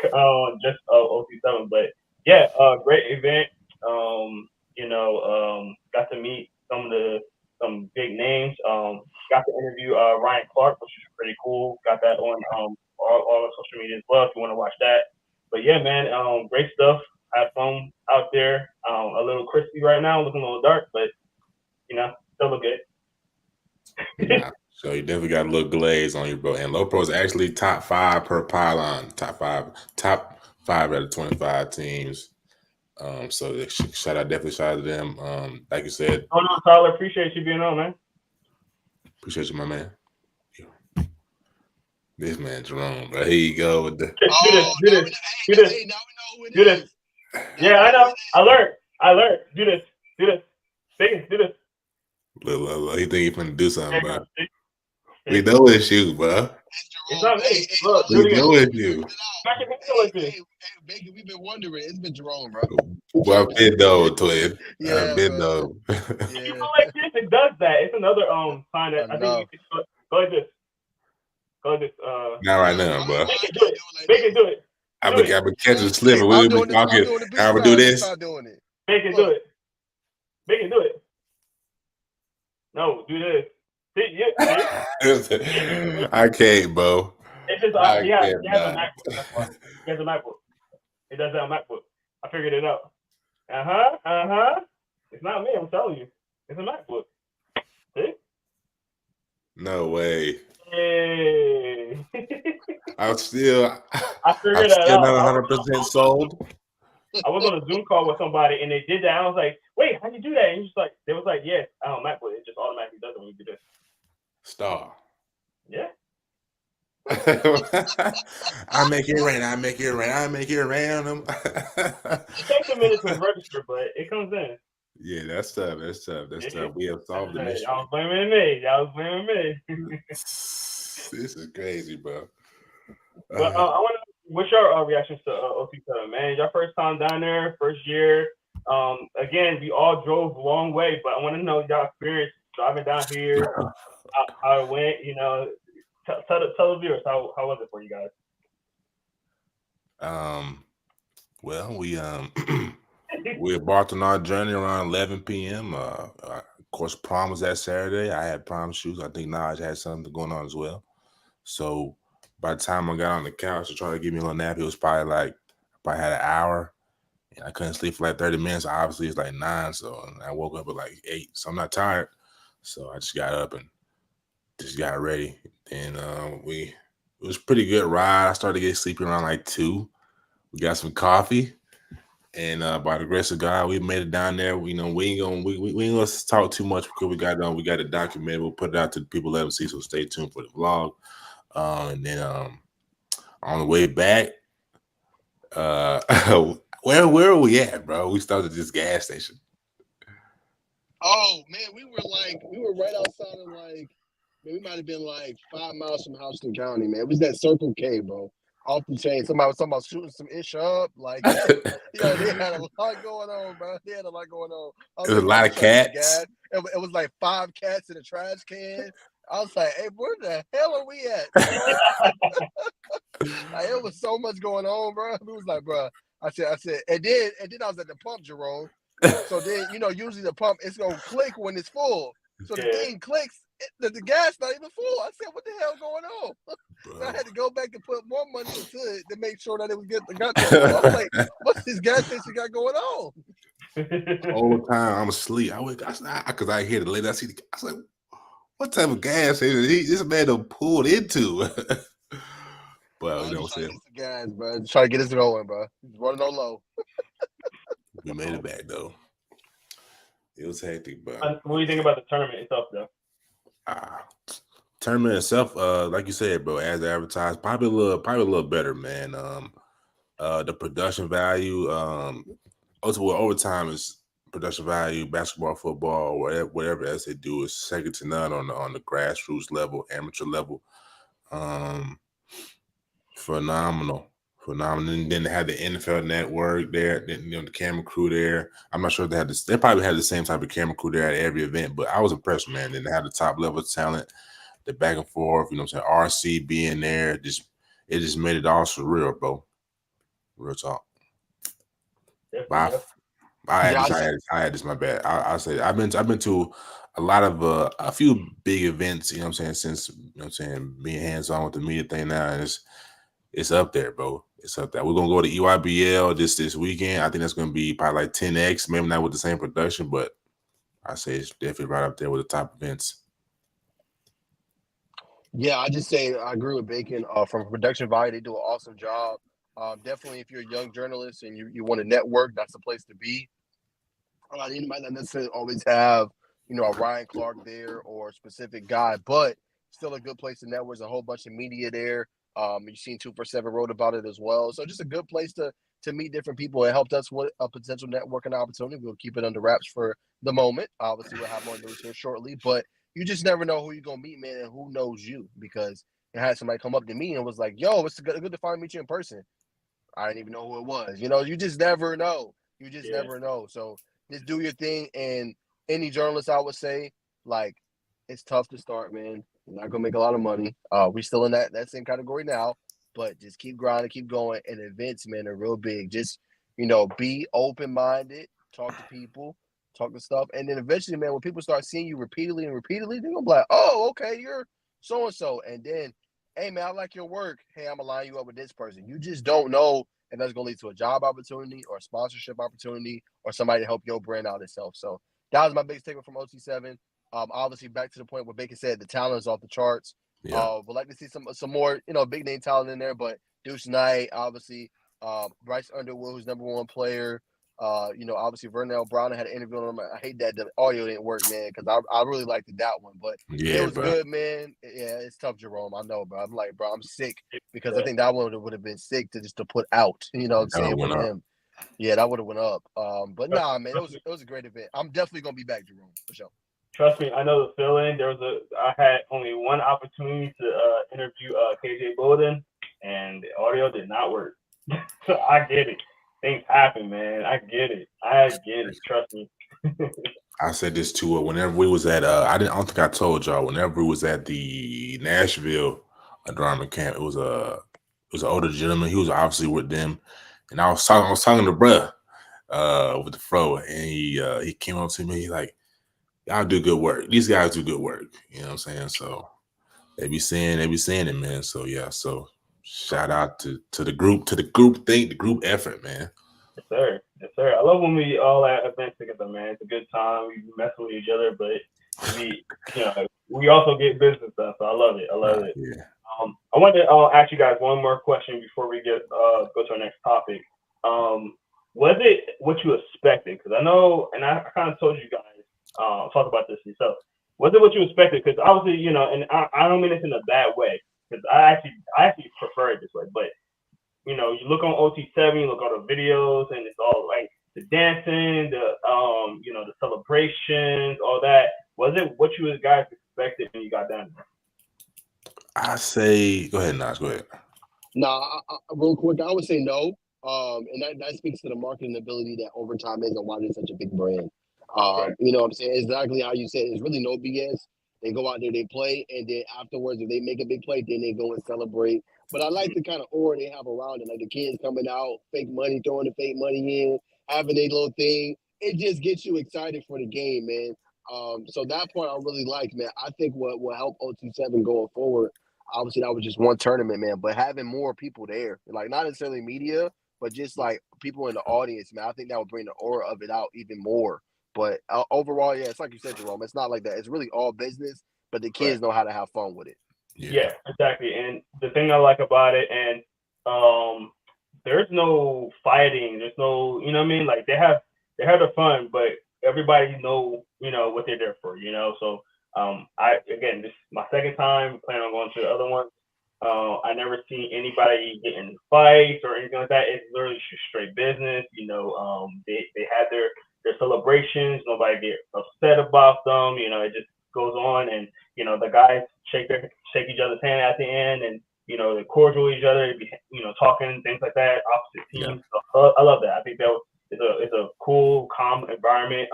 OT7, but yeah, great event. Got to meet some big names. Got to interview Ryan Clark, which is pretty cool. Got that on all the social media as well if you want to watch that. But yeah, man, great stuff. Have fun out there. A little crispy right now, looking a little dark, but still look good. Yeah. So you definitely got a little glaze on you, bro. And Low Pro is actually top 5 per pylon. Top five out of 25 teams. So definitely shout out to them. Like you said. Oh no, Tyler, appreciate you being on, man. Appreciate you, my man. This man Jerome, bro. Here you go with the do this. Yeah, I know. I learned. Do this. Bacon, do this. Look, he think he finna do something, bro. We know it's you, bro. It's not me. Look, we know it's you. Hey, Bacon, we've been wondering. It's been Jerome, bro. Well, I've been though, twin. Yeah, I've been though. If you go like this, it does that. It's another sign that I think you can go like this. Not right now, bro. Bacon, do it. I've been catching the slipper. We'll be talking. How we do this? Bacon, do it. Bacon, do it. No, do this. I can't, bro. It's just he has a MacBook. That's why. He has a MacBook. It does have a MacBook. I figured it out. It's not me. I'm telling you. It's a MacBook. See? No way. Hey. I'm still not 100% sold. I was on a Zoom call with somebody and they did that. I was like, wait, how do you do that? And they was like, yeah, MacBook. It just automatically does it when you do this. Star. Yeah. I make it rain. It takes a minute to register, but it comes in. Yeah, that's tough. We have solved the mission. Y'all was blaming me. This is crazy, bro. But I want to. What's your reactions to OT7, man? Your first time down there, first year. Again, we all drove a long way, but I want to know your experience driving down here, how it went. Tell the viewers how was it for you guys? Well, we embarked on our journey around 11 p.m. Of course, prom was that Saturday. I had prom shoes. I think Naj had something going on as well. So by the time I got on the couch to try to give me a little nap, it was probably had an hour. And I couldn't sleep for 30 minutes. Obviously, it's 9. So I woke up at 8. So I'm not tired. So I just got up and just got ready. And it was a pretty good ride. I started to get sleepy around 2. We got some coffee. And by the grace of God, we made it down there. We ain't gonna talk too much because we got it documented. We'll put it out to the people, let them see. So stay tuned for the vlog. And then on the way back, where were we at, bro? We stopped at this gas station. Oh man, we were right outside of we might have been 5 miles from Houston County, man. It was that Circle K, bro. Off the chain. Somebody was talking about shooting some ish up. They had a lot going on, bro. They had a lot going on. There was a lot of cats. It was 5 cats in a trash can. I was like, hey, where the hell are we at? It was so much going on, bro. It was like, bro, I said, and then I was at the pump, Jerome. So then, usually the pump, it's going to click when it's full. So the thing clicks, the gas not even full. I said, what the hell going on? So I had to go back and put more money into it to make sure that it was got full. I was like, what's this gas station got going on? All the time, I'm asleep. Because I hear the lady. I was like, what type of gas is this man done pulled into? Well, you know what I'm saying? The gas, bro. Just trying to get us going, bro. Just running on low. We made it back though. It was hectic, but what do you think about the tournament itself, though? Tournament itself, like you said, bro, as advertised, probably a little better, man. The production value, overtime is production value, basketball, football, whatever else they do is second to none on the grassroots level, amateur level. Phenomenal. And then they had the NFL network there, the camera crew there. I'm not sure if they had this. They probably had the same type of camera crew there at every event, but I was impressed, man. Then they had the top level talent, the back and forth, you know what I'm saying? RC being there, it just made it all surreal, bro. Real talk. I had this. My bad. I say I've been to a lot of a few big events. You know what I'm saying? Since being hands on with the media thing now, and it's up there, bro. It's up there. We're gonna go to EYBL this weekend. I think that's gonna be probably like 10x, maybe not with the same production, but I say it's definitely right up there with the top events. Yeah, I just say I agree with Bacon. From production value, they do an awesome job. Definitely, if you're a young journalist and you want to network, that's the place to be. You might not necessarily always have, a Ryan Clark there or a specific guy, but still a good place to network. There's a whole bunch of media there. You've seen 247 wrote about it as well. So just a good place to meet different people. It helped us with a potential networking opportunity. We'll keep it under wraps for the moment. Obviously, we'll have more news here shortly, but you just never know who you're going to meet, man, and who knows you, because I had somebody come up to me and was like, yo, it's good to finally meet you in person. I didn't even know who it was. You just never know. You just never know. So just do your thing. And any journalist, I would say, like, it's tough to start, man. You're not gonna make a lot of money. We're still in that same category now, but just keep grinding, keep going. And events, man, are real big. Just be open-minded, talk to people, talk to stuff, and then eventually, man, when people start seeing you repeatedly, they're gonna be like, oh, okay, you're so and so, and then, hey, man, I like your work. Hey, I'm gonna line you up with this person. You just don't know if that's gonna lead to a job opportunity or a sponsorship opportunity or somebody to help your brand out itself. So that was my biggest takeaway from OT7. Obviously, back to the point where Bacon said the talent is off the charts. Yeah. Would like to see some more, big name talent in there. But Deuce Knight, obviously, Bryce Underwood, who's #1 player. Obviously Vernell Brown had an interview on him. I hate that the audio didn't work, man, because I really liked that one. But it was good, man. Yeah, it's tough, Jerome. I know, bro. I'm like, bro, I'm sick because I think that one would have been sick to put out. You know what I'm saying, from him. Yeah, that would have went up. But nah, man, it was a great event. I'm definitely gonna be back, Jerome, for sure. Trust me, I know the feeling. I had only one opportunity to interview KJ Bolden, and the audio did not work. So I get it. Things happen, man. I get it. Trust me. I said this too. Whenever we was at, I don't think I told y'all. Whenever we was at the Nashville drama camp, it was an older gentleman. He was obviously with them, and I was talking to bruh with the fro, and he came up to me like, y'all do good work. These guys do good work. You know what I'm saying? So they be saying it, man. So yeah. So shout out to the group effort, man. Yes, sir. Yes, sir. I love when we all at events together, man. It's a good time. We mess with each other, but we also get business done. So I love it. Yeah. I wanted to ask you guys one more question before we go to our next topic. Was it what you expected? Because I know, and I kind of told you guys, talk about this yourself. Was it what you expected? Because obviously, and I don't mean this in a bad way, because I actually prefer it this way. But you look on OT7, you look at the videos, and it's all like the dancing, the celebrations, all that. Was it what you guys expected when you got down there? I say, go ahead, Nas. Go ahead. Nah, real quick, I would say no. And that speaks to the marketing ability that Overtime is and why they're such a big brand. You know what I'm saying? Exactly how you said. There's really no BS. They go out there, they play, and then afterwards, if they make a big play, then they go and celebrate. But I like the kind of aura they have around it, like the kids coming out, fake money, throwing the fake money in, having a little thing. It just gets you excited for the game, man. So that part I really like, man. I think what will help OT7 going forward. Obviously, that was just one tournament, man. But having more people there, like not necessarily media, but just like people in the audience, man, I think that would bring the aura of it out even more. But overall, yeah, it's like you said, Jerome. It's not like that. It's really all business, but the kids know how to have fun with it. Yeah, exactly. And the thing I like about it, and there's no fighting. There's no, you know what I mean? Like they have their fun, but everybody know, what they're there for, So this is my second time. Plan on going to the other one. I never seen anybody get in fights or anything like that. It's literally just straight business. They had their celebrations. Nobody get upset about them. It just goes on, and the guys shake each other's hand at the end, and they're cordial with each other. Talking things like that. Opposite teams. Yeah. So, I love that. I think that it's a cool, calm environment.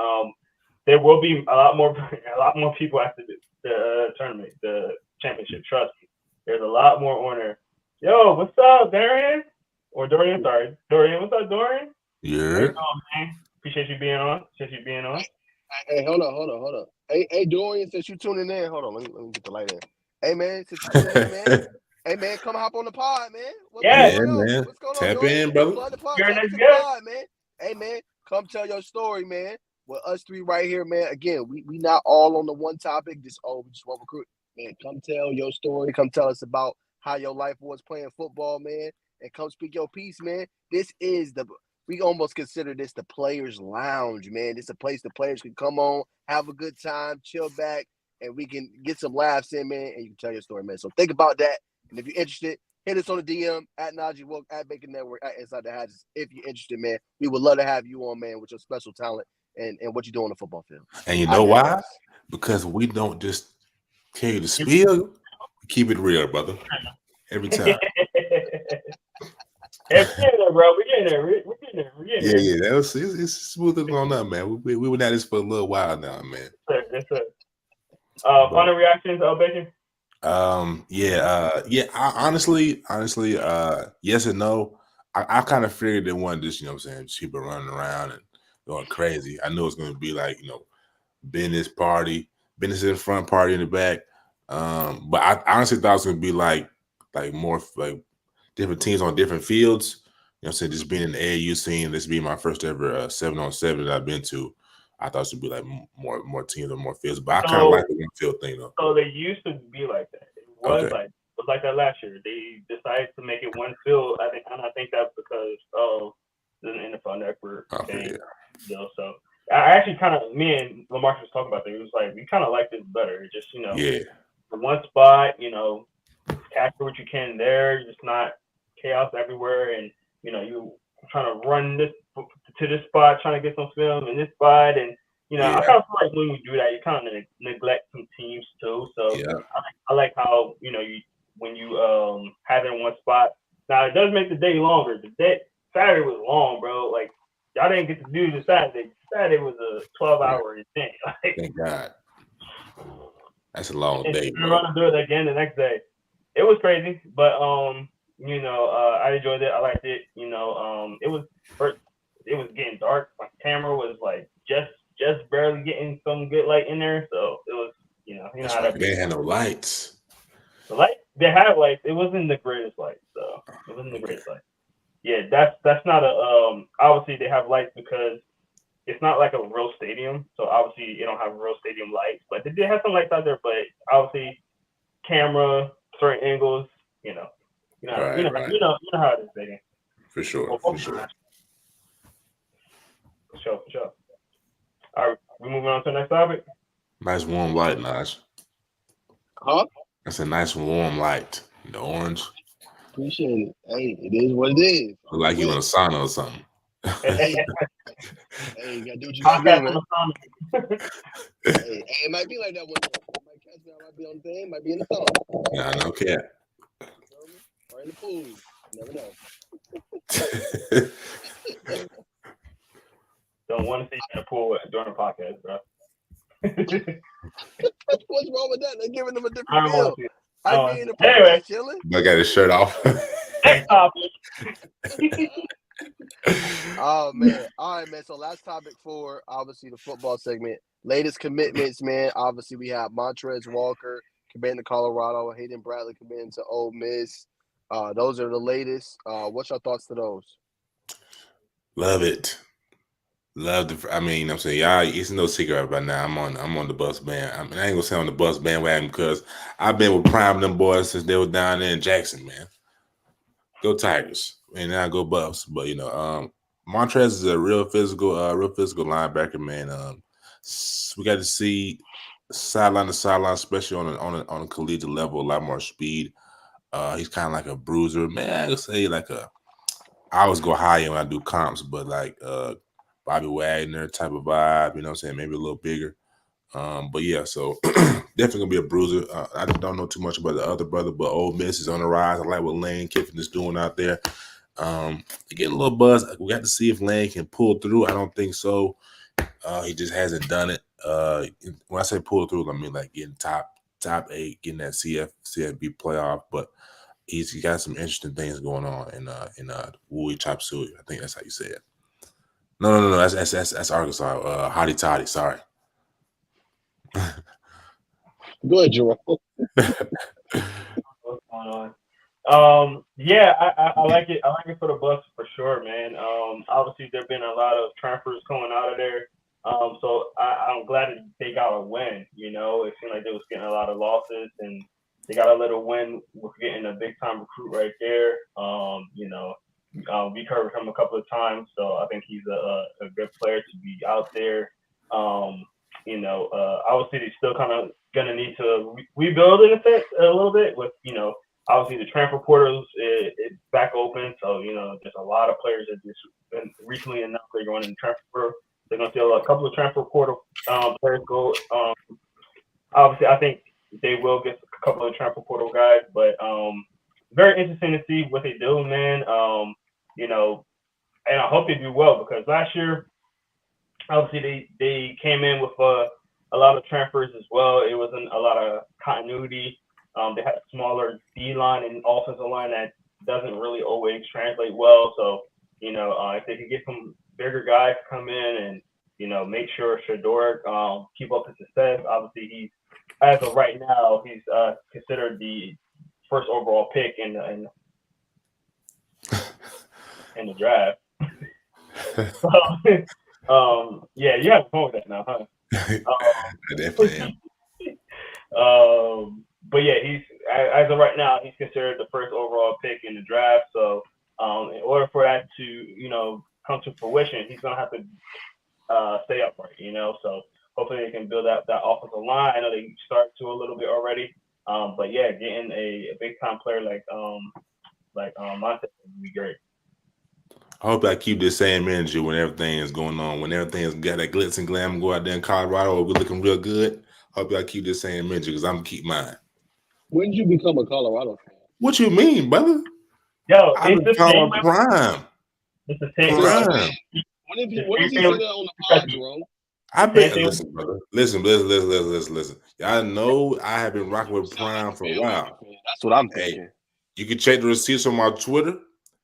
There will be a lot more people after the tournament, the championship. Trust me. There's a lot more on there. Yo, what's up, Dorian? Sorry. Dorian, what's up, Dorian? Yeah. How you doing, man? Appreciate you being on. Hey, hold on. Hey, Dorian, since you tuning in, hold on. Let me get the light in. Hey, man, since you tuning in, man. Hey, man, come hop on the pod, man. Man. What's going on, Tap Dorian? in, brother. Plug the pod. Tap into the pod, man. Hey, man, come tell your story, man. With us three right here, man. Again, we not all on the one topic. We just want to recruit. Man, come tell your story. Come tell us about how your life was playing football, man. And come speak your piece, man. This is we almost consider this the players' lounge, man. It's a place the players can come on, have a good time, chill back, and we can get some laughs in, man, and you can tell your story, man. So think about that. And if you're interested, hit us on the DM at Najee Woke, at Bacon Network, at Inside the Hatches. If you're interested, man, we would love to have you on, man, with your special talent and what you do on the football field. And you know why? Because we don't just tell you to spill. We keep it real, brother. Every time. Bro. We're getting there. Yeah. It's smoothing on up, man. We were at this for a little while now, man. Yes, sir. Final reactions, Bacon? Honestly, yes and no. I kind of figured they wanted this, just people running around and going crazy. I knew it was going to be like, business in the front, party in the back. But I honestly thought it was going to be like more like different teams on different fields. Just being in the AAU scene, this being my first ever 7-on-7 that I've been to. I thought it should be like more teams and more fields, but I kind of like the one field thing though. So they used to be like that. It was like that last year. They decided to make it one field. I think that's because of the NFL Network thing. So I actually me and Lamar was talking about that. It was like we kind of like this better. It just the one spot, capture what you can there. Just not chaos everywhere, and you trying to run this to this spot, trying to get some film in this spot, and I kind of feel like when you do that, you kind of neglect some teams too. So I like how when you have it in one spot. Now it does make the day longer. Saturday was long, bro. Like y'all didn't get to do the Saturday. Saturday was a 12-hour thing. Thank God. That's a long day, bro. We're gonna do it again the next day. It was crazy, but I enjoyed it. I liked it. It was getting dark. My camera was like just barely getting some good light in there, so it was That's how that. They had no lights. The light they had lights. It wasn't the greatest light, so it wasn't the greatest light. Yeah, that's not a obviously they have lights because it's not like a real stadium, so obviously you don't have real stadium lights, but they did have some lights out there. But obviously, camera, certain angles, you know how it is, baby. For sure. For sure. All right, we moving on to the next topic. Nice warm light, Naj. Huh? That's a nice warm light. The orange. Appreciate it. Hey, it is what it is. Look like you in a sauna or something. Hey, you gotta do what you gotta do, man. Hey, it might be like that one day. It might catch me. I might be on the thing. Might be in the sauna. Nah, no cap. Or in the pool. You never know. Don't want to see you in the pool during the podcast, bro. What's wrong with that? They're giving them a different feel. I be in the pool anyway, chilling. I got his shirt off. Next topic. Oh man. All right, man. So last topic for obviously the football segment. Latest commitments, man. Obviously we have Montrez Walker committing to Colorado, Hayden Bradley committing to Ole Miss. Those are the latest. What's your thoughts to those? Love it. Love the. I mean, I'm saying y'all. It's no secret right now. I'm on the bus band. I mean, I ain't gonna say on the bus bandwagon because I've been with Prime them boys since they were down there in Jackson, man. Go Tigers, and now go Buffs. But Montrez is a real physical linebacker, man. We got to see sideline to sideline, especially on a collegiate level, a lot more speed. He's kind of like a bruiser, man. I would say I always go higher when I do comps, but like Bobby Wagner type of vibe, you know what I'm saying? Maybe a little bigger. But yeah, so definitely gonna be a bruiser. I don't know too much about the other brother, but Ole Miss is on the rise. I like what Lane Kiffin is doing out there. Getting a little buzz. We got to see if Lane can pull through. I don't think so. He just hasn't done it. When I say pull through, I mean like getting top 8, getting that CFB playoff. But he's got some interesting things going on in Wooey Chop Suey. I think that's how you say it. No. That's Arkansas. Hotty Toddy. Sorry. Go ahead, Jerome. What's going on? Yeah, I like it. I like it for the Bucks for sure, man. Obviously there've been a lot of transfers coming out of there. So I'm glad that they got a win. You know, it seemed like they was getting a lot of losses, and they got a little win with getting a big time recruit right there. We covered him a couple of times, so I think he's a good player to be out there. Obviously they're still kind of gonna need to rebuild in a sense a little bit with, obviously the transfer portals it's back open. So, there's a lot of players that just recently announced they're going in transfer. They're gonna see a couple of transfer portal players go. Obviously I think they will get a couple of transfer portal guys, but very interesting to see what they do, man. And I hope they do well because last year, obviously they came in with a lot of transfers as well. It wasn't a lot of continuity. They had a smaller D line and offensive line that doesn't really always translate well. So, if they could get some bigger guys to come in and, make sure Shador keep up his success. Obviously as of right now, he's considered the first overall pick in the draft. Yeah, you have fun with that now, huh? I definitely am. But yeah, he's as of right now, he's considered the first overall pick in the draft. So, in order for that to come to fruition, he's gonna have to stay upright. So hopefully they can build out that offensive line. I know they start to a little bit already. But yeah, getting a big time player like Monte would be great. I hope I keep this same energy when everything is going on. When everything's got that glitz and glam, go out there in Colorado, we're looking real good. Hope I keep this same energy because I'm gonna keep mine. When did you become a Colorado fan? What you mean, brother? Yo, I've been calling Prime. It's the same. Prime. When did he say that on the pod, Jerome? I've been listen, brother. Listen. Y'all know I have been rocking with Prime for a while. That's what I'm thinking. Hey, you can check the receipts on my Twitter.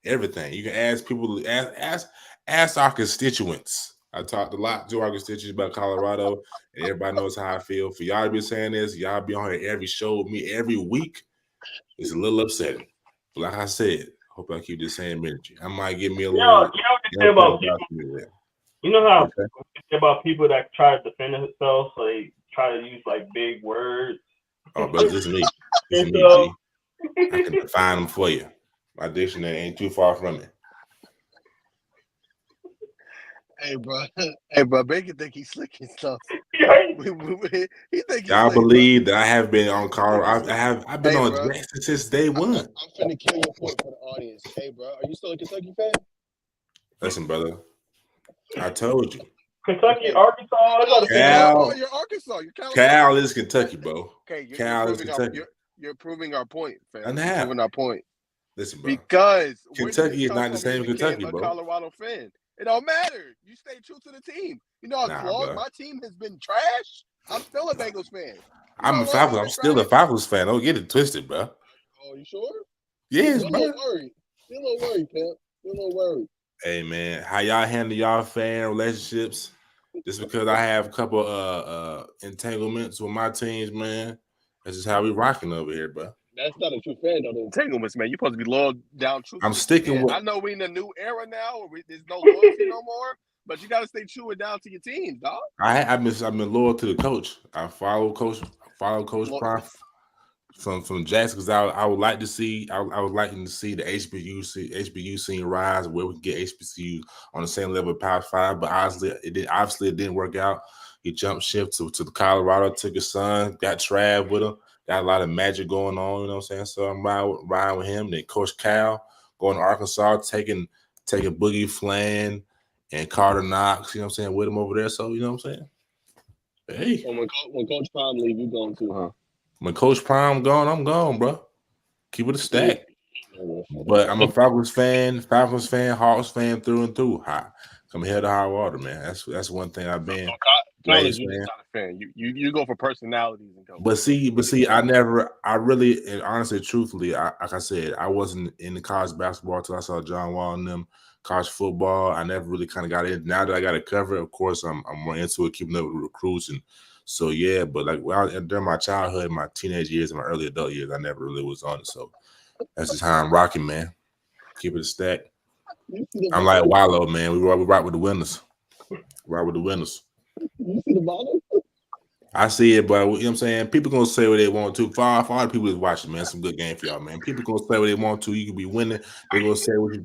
Everything. You can ask people, ask our constituents. I talked a lot to our constituents about Colorado, and everybody knows how I feel. For y'all to be saying this, y'all be on here every show with me every week. It's a little upsetting. But like I said, hope I keep the same energy. I might give me a little. What they say about people? You know how they say about people that try to defend themselves, so they try to use like big words. Oh, but this is me. This is me, G. I can define them for you. My dictionary ain't too far from it. Hey, bro, Bacon think he's slick and stuff. He think y'all believe that I have been on Colorado. I've been on Jackson since day one. I'm finna kill your point for the audience. Hey, bro, are you still a Kentucky fan? Listen, brother, I told you. Kentucky, Arkansas. Cal, you're Arkansas. Cal is Kentucky, bro. Okay, Cal is Kentucky. You're proving our point, fam. And you're proving our point. Listen, bro. Because Kentucky is not the same Kentucky, bro. A Colorado fan. It don't matter. You stay true to the team. You know how clogged my team has been trash. I'm still a Bengals fan. I'm still a Falcons fan. Don't get it twisted, bro. Oh, you sure? Yes, bro. Still a little worried, pimp. Still a little worried. Hey, man, how y'all handle y'all fan relationships? Just because I have a couple entanglements with my teams, man. That's just how we rocking over here, bro. That's not a true fan though. The entanglements, man. You're supposed to be loyal down true. I'm sticking with. I know we in a new era now. There's no loyalty no more. But you got to stay true and down to your team, dog. I've been loyal to the coach. I follow Coach Prime from Jackson because I would like to see. I was liking to see the HBU scene rise where we can get HBCU on the same level of Power 5. But obviously it didn't work out. He jumped ship to the Colorado, took his son, got Trav with him. Got a lot of magic going on, you know what I'm saying? So I'm riding with him. Then Coach Cal going to Arkansas, taking Boogie Flan and Carter Knox, you know what I'm saying, with him over there. So, you know what I'm saying? Hey. So when Coach Prime leave, you going too, huh? When Coach Prime gone, I'm gone, bro. Keep it a stack. But I'm a Falcons fan, Hawks fan through and through. Come here to high water, man. That's one thing I've been. College, you're not a fan. You go for personalities and go. But see, I really, and honestly, truthfully, like I said, I wasn't in the college basketball until I saw John Wall and them. College football, I never really kind of got in. Now that I got it covered, of course, I'm more into it, keeping up with recruits, and so yeah. But like during my childhood, my teenage years, and my early adult years, I never really was on it. So that's just how I'm rocking, man. Keep it a stack. I'm like Wallow, man. We rock with the winners. Rock with the winners. You see the bottom? I see it, but you know what I'm saying? People gonna say what they want to. For all the people that's watching, man, some good game for y'all, man. People gonna say what they want to. You can be winning. They're gonna say what they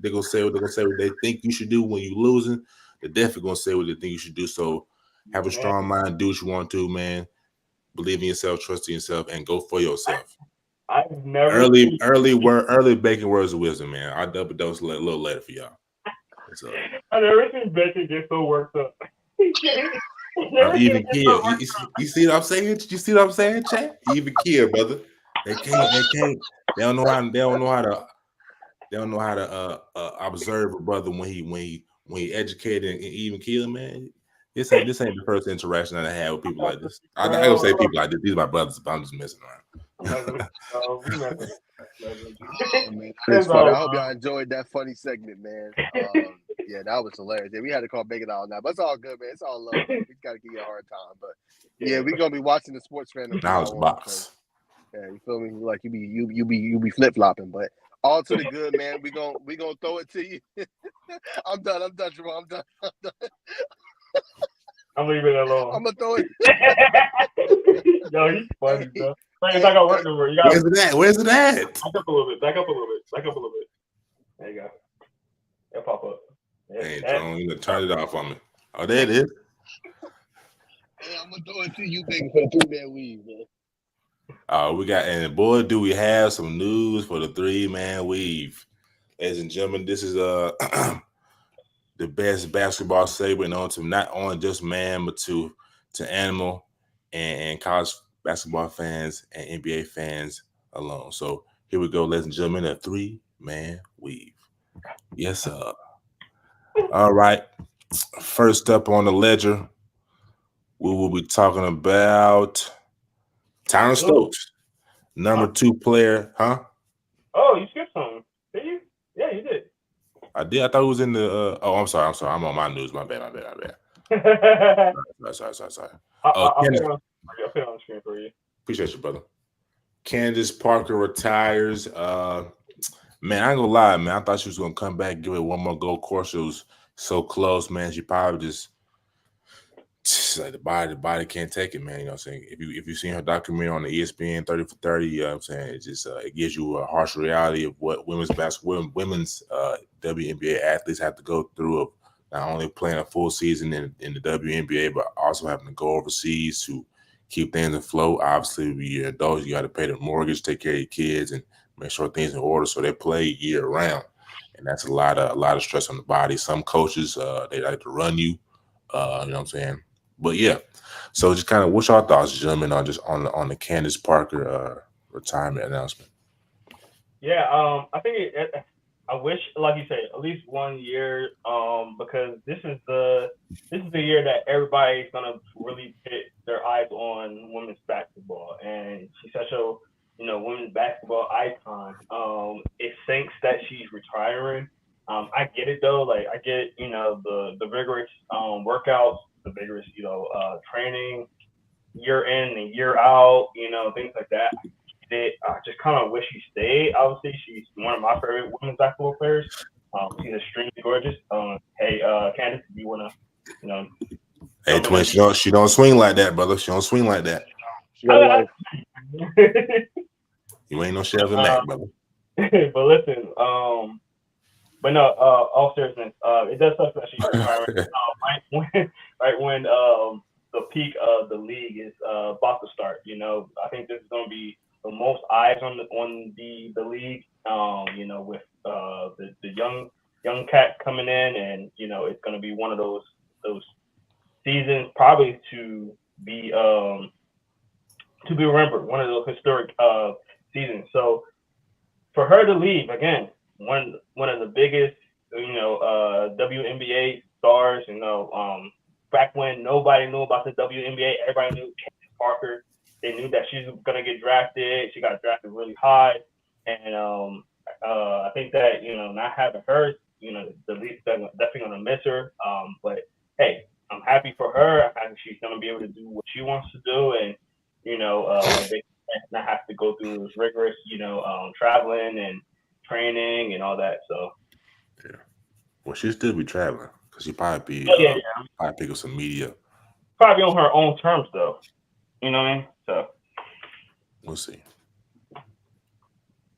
think you should do when you losing. They're definitely gonna say what they think you should do. So have a strong mind, do what you want to, man. Believe in yourself, trust in yourself, and go for yourself. I've never early baking words of wisdom, man. I'll double dose a little later for y'all. So, I've never seen Becky get so worked up. Even kill. You see what I'm saying? You see what I'm saying, chat? Even kill, brother. They can't. They don't know how to observe a brother when he educated and even kill, man. This ain't the first interaction that I had with people like this. I don't say people like this. These are my brothers, but I'm just messing around. Man, it's funny. I hope y'all enjoyed that funny segment, man. Yeah, that was hilarious. Yeah, we had to call Big It All now, but it's all good, man. It's all love. Man. We got to give you a hard time, but yeah, we're gonna be watching the sports fan. Knowledge box. Yeah, you feel me? Like you be flip flopping, but all to the good, man. We gonna throw it to you. I'm done, Jamal. I'm done. I'm leaving it alone. I'm gonna throw it. Yo, he's funny, bro. It's like I work the word. Where's it at? Back up a little bit. There you go. It'll pop up. Hey, Tone, you turn it off on me. Oh, there it is. Hey, I'm gonna throw it to you, baby, for the 3-man weave, man. We got, and boy, do we have some news for the 3-man weave. Ladies and gentlemen, this is the best basketball segment on to not only just man, but to animal and college basketball fans and NBA fans alone. So here we go, ladies and gentlemen, a 3-man weave. Yes, sir. All right. First up on the ledger, we will be talking about Tyron Stokes, number 2 player, huh? Oh, you skipped something. Did you? Yeah, you did. I did. I thought it was in the. I'm sorry. I'm on my news. My bad. Sorry. I'll put it on the screen for you. Appreciate you, brother. Candace Parker retires. Man, I ain't gonna lie, man. I thought she was gonna come back, give it one more go. Of course, it was so close, man. She probably just like the body can't take it, man. You know what I'm saying? If you've seen her documentary on the ESPN 30 for 30, you know what I'm saying? It just it gives you a harsh reality of what women's WNBA athletes have to go through of not only playing a full season in the WNBA, but also having to go overseas to keep things afloat. Obviously, when you're adults, you got to pay the mortgage, take care of your kids, and make sure things in order so they play year round. And that's a lot of stress on the body. Some coaches they like to run you, you know what I'm saying? But yeah, so just kind of what's your thoughts, gentlemen, on the Candace Parker retirement announcement? Yeah, I think I wish, like you said, at least 1 year, because this is the year that everybody's gonna really put their eyes on women's basketball, and she's such a women's basketball icon. It sinks that she's retiring. I get it though, like I get the rigorous workouts, the vigorous training, year in and year out, things like that. stayed. I just kind of wish she stayed. Obviously, she's one of my favorite women's basketball players. She's extremely gorgeous. Hey, Candace, if you wanna, Hey, twin, she don't swing like that, brother. She don't swing like that. She got life. You ain't no Chevy Mac, brother. But listen, but no, all seriousness, it does suck that she's retiring right when the peak of the league is about to start. I think this is going to be the most eyes on the league. With the young cat coming in, and it's going to be one of those seasons probably to be remembered, one of those historic seasons. So for her to leave again, one of the biggest WNBA stars, back when nobody knew about the WNBA, everybody knew Candace Parker. They knew that she was gonna get drafted. She got drafted really high, and I think that not having her, the league's definitely gonna miss her. But hey, I'm happy for her. I think she's gonna be able to do what she wants to do, and they not have to go through this rigorous, traveling and training and all that. So yeah, well, she'll still be traveling because she probably probably pick up some media. Probably on her own terms, though. You know what I mean? So we'll see.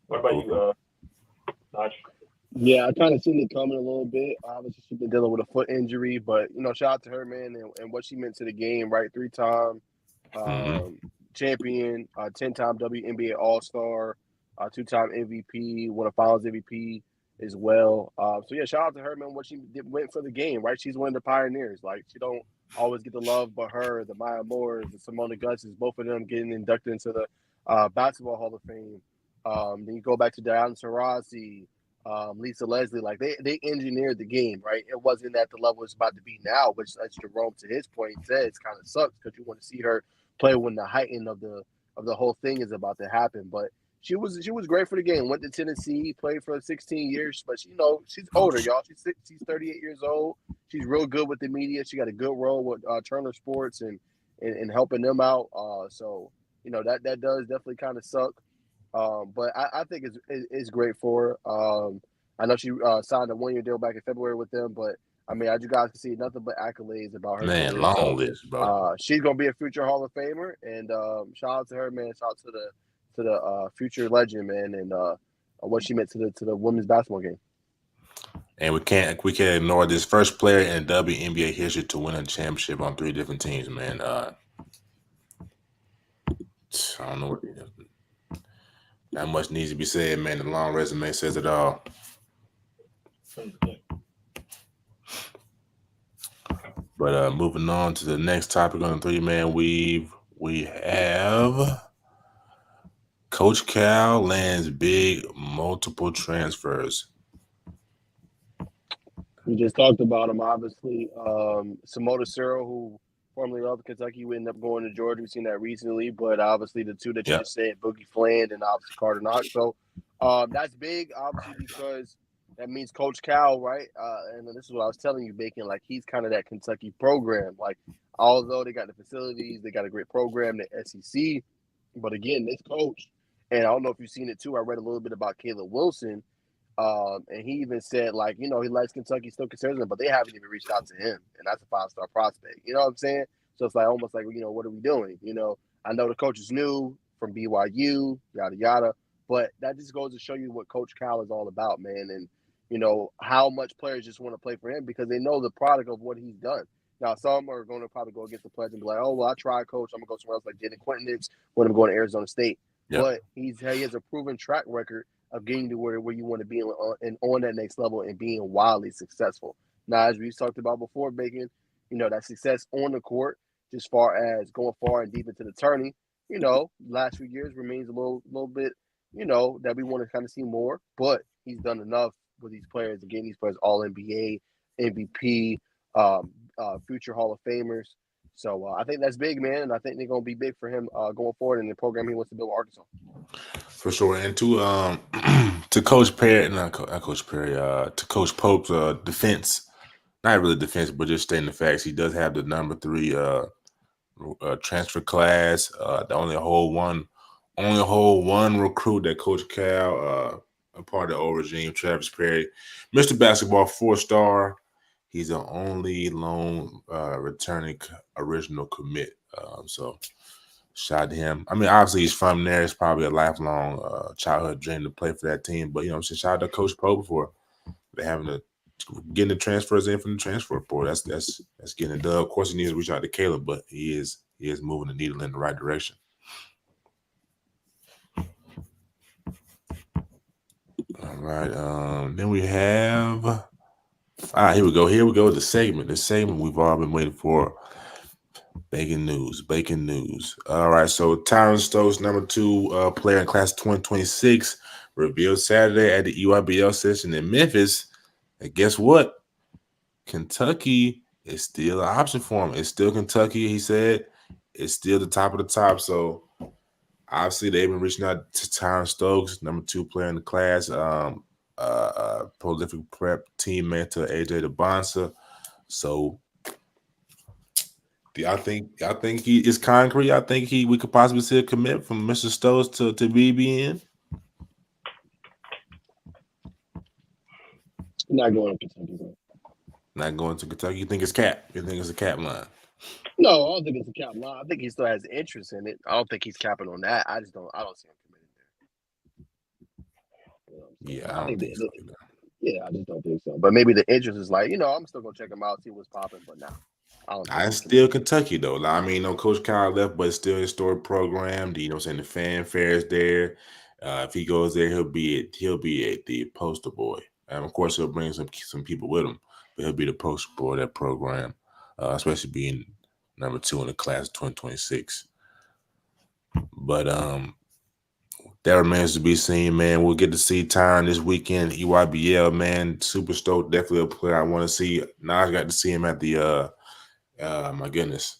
What about you, Naj? Yeah, I kind of seen it coming a little bit. Obviously, she's been dealing with a foot injury, but shout out to her, man, and what she meant to the game. Right, 3-time champion, 10-time WNBA All-Star, 2-time MVP, won a Finals MVP as well. So yeah, shout out to her, man. What she went for the game, right? She's one of the pioneers. Like, she don't always get the love, but her, the Maya Moores, the Simona Gusses, both of them getting inducted into the Basketball Hall of Fame. Then you go back to Diana Taurasi, Lisa Leslie. Like, they engineered the game, right? It wasn't at the level it's about to be now, which, as Jerome, to his point, says kind of sucks because you want to see her play when the heighten of the whole thing is about to happen. But she was great for the game. Went to Tennessee, played for 16 years, but she's older, y'all. She's 38 years old. She's real good with the media. She got a good role with Turner Sports and helping them out. So that does definitely kind of suck. But I think it's great for her. I know she signed a 1-year deal back in February with them, but I mean, as you guys can see, nothing but accolades about her. Man, career. long list, bro. She's gonna be a future Hall of Famer, and shout out to her, man. Shout out to the future legend, man, and what she meant to the women's basketball game. And we can't ignore this first player in WNBA history to win a championship on 3 different teams, man. I don't know what not much needs to be said, man. The long resume says it all. But moving on to the next topic on the 3-man weave, we have Coach Cal lands big multiple transfers. We just talked about him, obviously. Simona Cyril, who formerly of Kentucky, would end up going to Georgia. We've seen that recently, but obviously the two that you just said, Boogie Fland and obviously Carter Knox. So that's big, obviously, because that means Coach Cal, right? And this is what I was telling you, Bacon, like, he's kind of that Kentucky program. Like, although they got the facilities, they got a great program, the SEC. But again, this coach, and I don't know if you've seen it too, I read a little bit about Caleb Wilson. And he even said, like, he likes Kentucky, still considers him, but they haven't even reached out to him. And that's a 5-star prospect. You know what I'm saying? So it's like almost like, what are we doing? I know the coach is new from BYU, yada, yada. But that just goes to show you what Coach Cal is all about, man. And, how much players just want to play for him because they know the product of what he's done. Now, some are going to probably go against the pledge and be like, oh, well, I tried, Coach. I'm going to go somewhere else like Jaden Quinton is when I'm going to Arizona State. Yep. But he has a proven track record of getting to where you want to be and on that next level and being wildly successful. Now, as we talked about before, Bacon, that success on the court, just far as going far and deep into the tourney, last few years remains a little bit, that we want to kind of see more. But he's done enough with these players, again, these players all NBA, MVP, future Hall of Famers. So I think that's big, man, and I think they're going to be big for him going forward in the program he wants to build with Arkansas. For sure, and to Coach Perry, not Coach Perry, to Coach Pope's defense, not really defense, but just stating the facts, he does have the number 3 transfer class. The only whole one only hold one recruit that Coach Cal, a part of the old regime, Travis Perry, Mr. Basketball 4-star. He's the only lone returning original commit. So shout out to him. I mean, obviously he's from there. It's probably a lifelong childhood dream to play for that team. But shout out to Coach Pope for getting the transfers in from the transfer portal. That's getting it done. Of course, he needs to reach out to Caleb, but he is moving the needle in the right direction. All right. Then we have. Here we go. The segment we've all been waiting for. Breaking news. All right. So Tyron Stokes, number 2 player in class 2026, revealed Saturday at the EYBL session in Memphis. And guess what? Kentucky is still an option for him. It's still Kentucky, he said. It's still the top of the top. So obviously they've been reaching out to Tyron Stokes, number 2 player in the class, prolific prep teammate to AJ DeBonsa. So I think he is concrete. I think we could possibly see a commit from Mr. Stokes to BBN. Not going to Kentucky. Not going to Kentucky. You think it's cap? You think it's a cap line? No, I don't think it's a cap line. I think he still has interest in it. I don't think he's capping on that. I don't see him committing there. Yeah, I don't think so. Yeah, I just don't think so. But maybe the interest is like, I'm still gonna check him out, see what's popping. But now, it's still Kentucky though. I mean, Coach Kyle left, but it's still a historic program. The fanfare is there. If he goes there, he'll be the poster boy. And of course, he'll bring some people with him, but he'll be the poster boy of that program, especially being number 2 in the class of 2026. But that remains to be seen, man. We'll get to see Tyron this weekend, EYBL, man. Super stoked, definitely a player I want to see. Now I got to see him at the my goodness.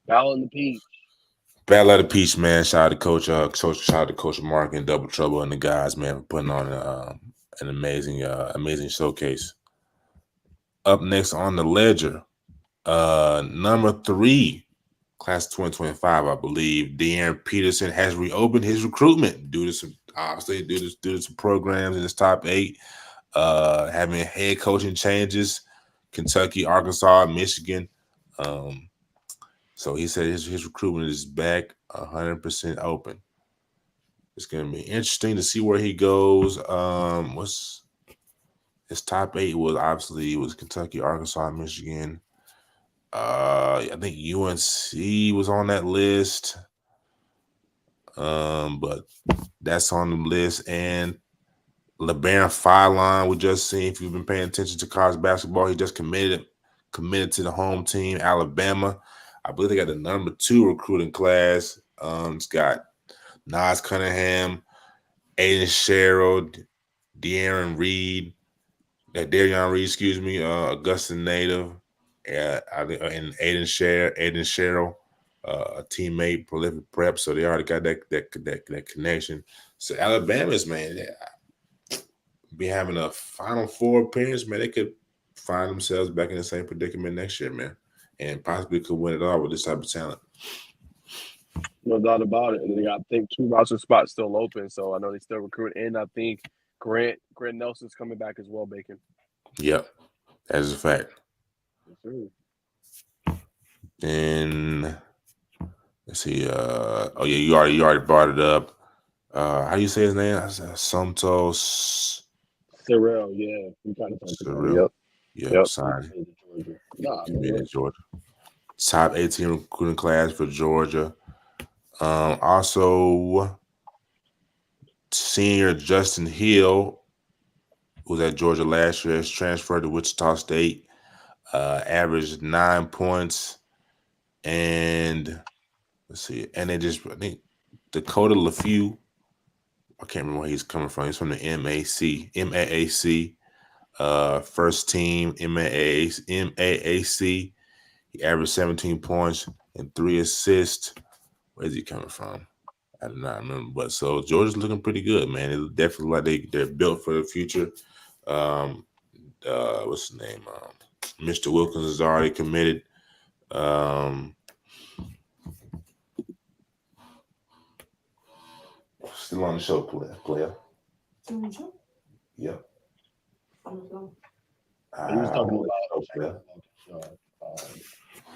Battle in the Peach. Battle of the Peach, man. Shout out to Coach. Shout out to Coach Mark and Double Trouble and the guys, man, for putting on an amazing showcase. Up next on the ledger, number 3, class 2025, I believe, De'Aaron Peterson has reopened his recruitment due to some programs in his top 8, having head coaching changes, Kentucky, Arkansas, Michigan. So he said his recruitment is back 100% open. It's going to be interesting to see where he goes. What's his top 8 was Kentucky, Arkansas, Michigan. I think UNC was on that list. But that's on the list. And LeBaron Filon, we just seen, if you've been paying attention to college basketball, he just committed to the home team, Alabama. I believe they got the number 2 recruiting class. It's got Nas Cunningham, Aiden Sherrill, Darian Reed, Augusta native, and Aiden Sherrill, a teammate, prolific prep. So they already got that connection. So Alabama's, man, be having a Final Four appearance, man. They could find themselves back in the same predicament next year, man, and possibly could win it all with this type of talent. No doubt about it. And they got, I think, 2 roster spots still open. So I know they still recruiting. And I think Grant Nelson's coming back as well, Bacon. Yep, that is a fact. Yes, and let's see. You already brought it up. How do you say his name? Santos Cyril, yeah. We kind of talked about it. Yep. Sorry. Georgia. Top 18 recruiting class for Georgia. Also, senior Justin Hill, who was at Georgia last year, has transferred to Wichita State. Averaged 9 points. And let's see. And I think Dakota LaFew, I can't remember where he's coming from. He's from the MAAC. First team MAAC. He averaged 17 points and 3 assists. Where's he coming from? I do not remember. But so Georgia's looking pretty good, man. It's definitely like they're built for the future. What's his name? Mr. Wilkins is already committed. Still on the show, player. On the show? Yep. He was talking about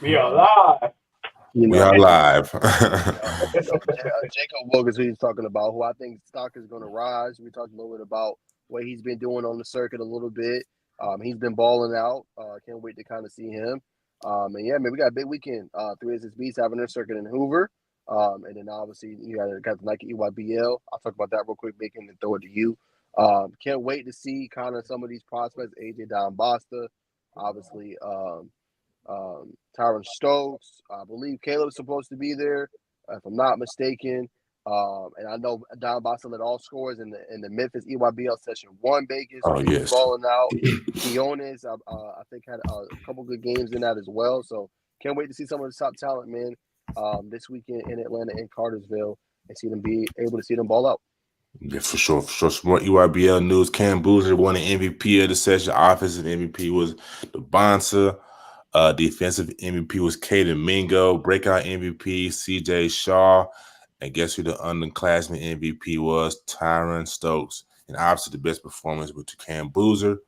We are live. We are live. Jacob Wilkins, who he's talking about, who I think stock is going to rise. We talked a little bit about what he's been doing on the circuit a little bit. He's been balling out. Can't wait to kind of see him. And yeah, man, we got a big weekend. 3 SSBs having their circuit in Hoover. And then obviously you got the Nike EYBL. I'll talk about that real quick, Bacon, and throw it to you. Can't wait to see kind of some of these prospects. AJ Don Basta, obviously Tyron Stokes. I believe Caleb's supposed to be there, if I'm not mistaken. And I know Don Basta led all scores in the Memphis EYBL session 1, Bacon. So he's balling out. Quiones, I think, had a couple good games in that as well. So can't wait to see some of the top talent, man, this weekend in Atlanta and Cartersville, and be able to see them ball out. Yeah, for sure. Some more EYBL news. Cam Boozer won the MVP of the session. Offensive MVP was the Bonsa. Defensive MVP was Caden Mingo. Breakout MVP, CJ Shaw. And guess who the underclassman MVP was? Tyron Stokes. And obviously the best performance was to Cam Boozer.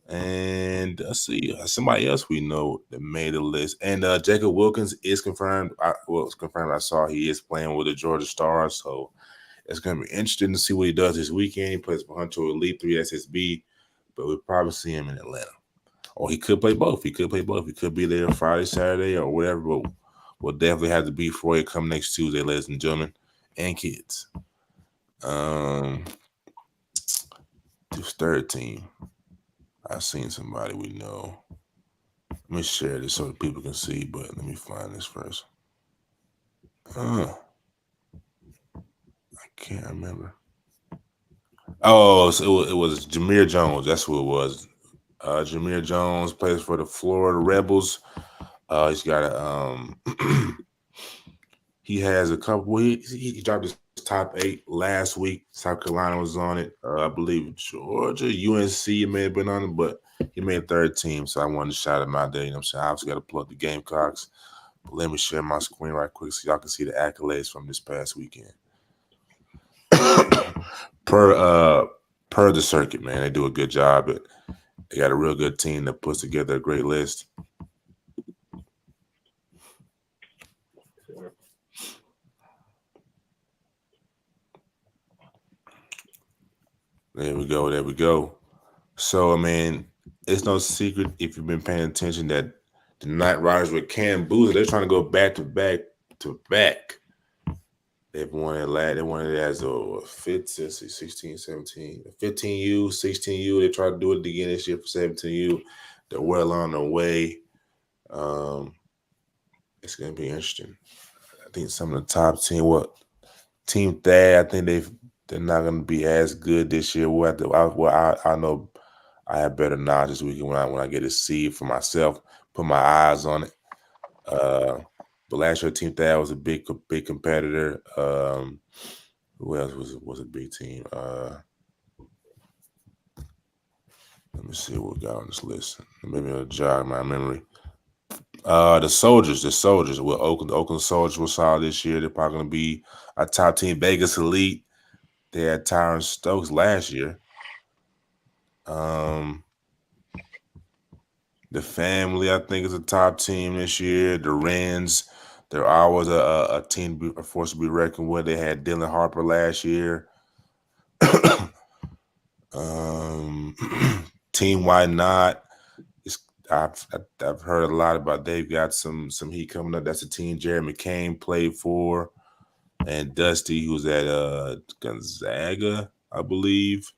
And let's see, somebody else we know that made the list. And Jacob Wilkins is confirmed. It's confirmed. I saw he is playing with the Georgia Stars. So it's going to be interesting to see what he does this weekend. He plays for Hunter Elite 3 SSB, but we'll probably see him in Atlanta. Or he could play both. He could be there Friday, Saturday, or whatever. But we'll definitely have to be for you come next Tuesday, ladies and gentlemen, and kids. This third team. I've seen somebody we know. Let me share this so that people can see, but let me find this first. I can't remember. Oh, so it was Jameer Jones. That's who it was. Jameer Jones plays for the Florida Rebels. He's got a he has a couple. He dropped his top 8 last week. South Carolina was on it. I believe Georgia, UNC may have been on it, but he made third team, so I wanted to shout him out there. You know what I'm saying? I obviously got to plug the Gamecocks. But let me share my screen right quick so y'all can see the accolades from this past weekend. Per the circuit, man, they do a good job. But they got a real good team that puts together a great list. There we go. So, I mean, it's no secret if you've been paying attention that the Night Riders with Cam Boozer, they're trying to go back to back. They've won it. They won it as a 16, 17, 15U, 16U. They tried to do it again this year for 17U. They're well on their way. It's going to be interesting. I think some of the top team, Team Thad, I think they're not going to be as good this year. I know I have better knowledge this weekend when I get a seed for myself, put my eyes on it. But last year, Team Thad was a big competitor. Who else was a big team? Let me see what we got on this list. Maybe it'll jog my memory. The Soldiers. Well, Oakland Soldiers were solid this year. They're probably going to be a top team. Vegas Elite. They had Tyron Stokes last year. The Family, I think, is a top team this year. The Wrens, they're always a team, a force to be reckoned with. They had Dylan Harper last year. Team Why Not? I've heard a lot about. They've got some heat coming up. That's a team Jared McCain played for, and Dusty, who's at Gonzaga, I believe.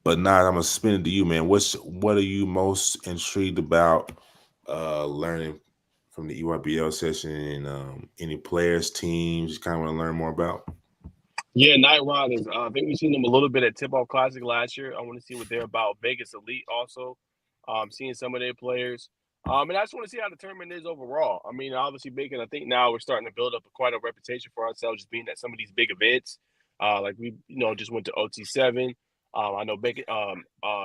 But now I'm gonna spin it to you, man. What are you most intrigued about learning from the EYBL session, and any players, teams you kind of want to learn more about? Yeah, Night Riders. I think we've seen them a little bit at Tip Off Classic last year. I want to see what they're about. Vegas Elite also. Seeing some of their players. And I just want to see how the tournament is overall. I mean, obviously, Bacon, I think now we're starting to build up quite a reputation for ourselves, just being at some of these big events. Like we, just went to OT7. I know Bacon,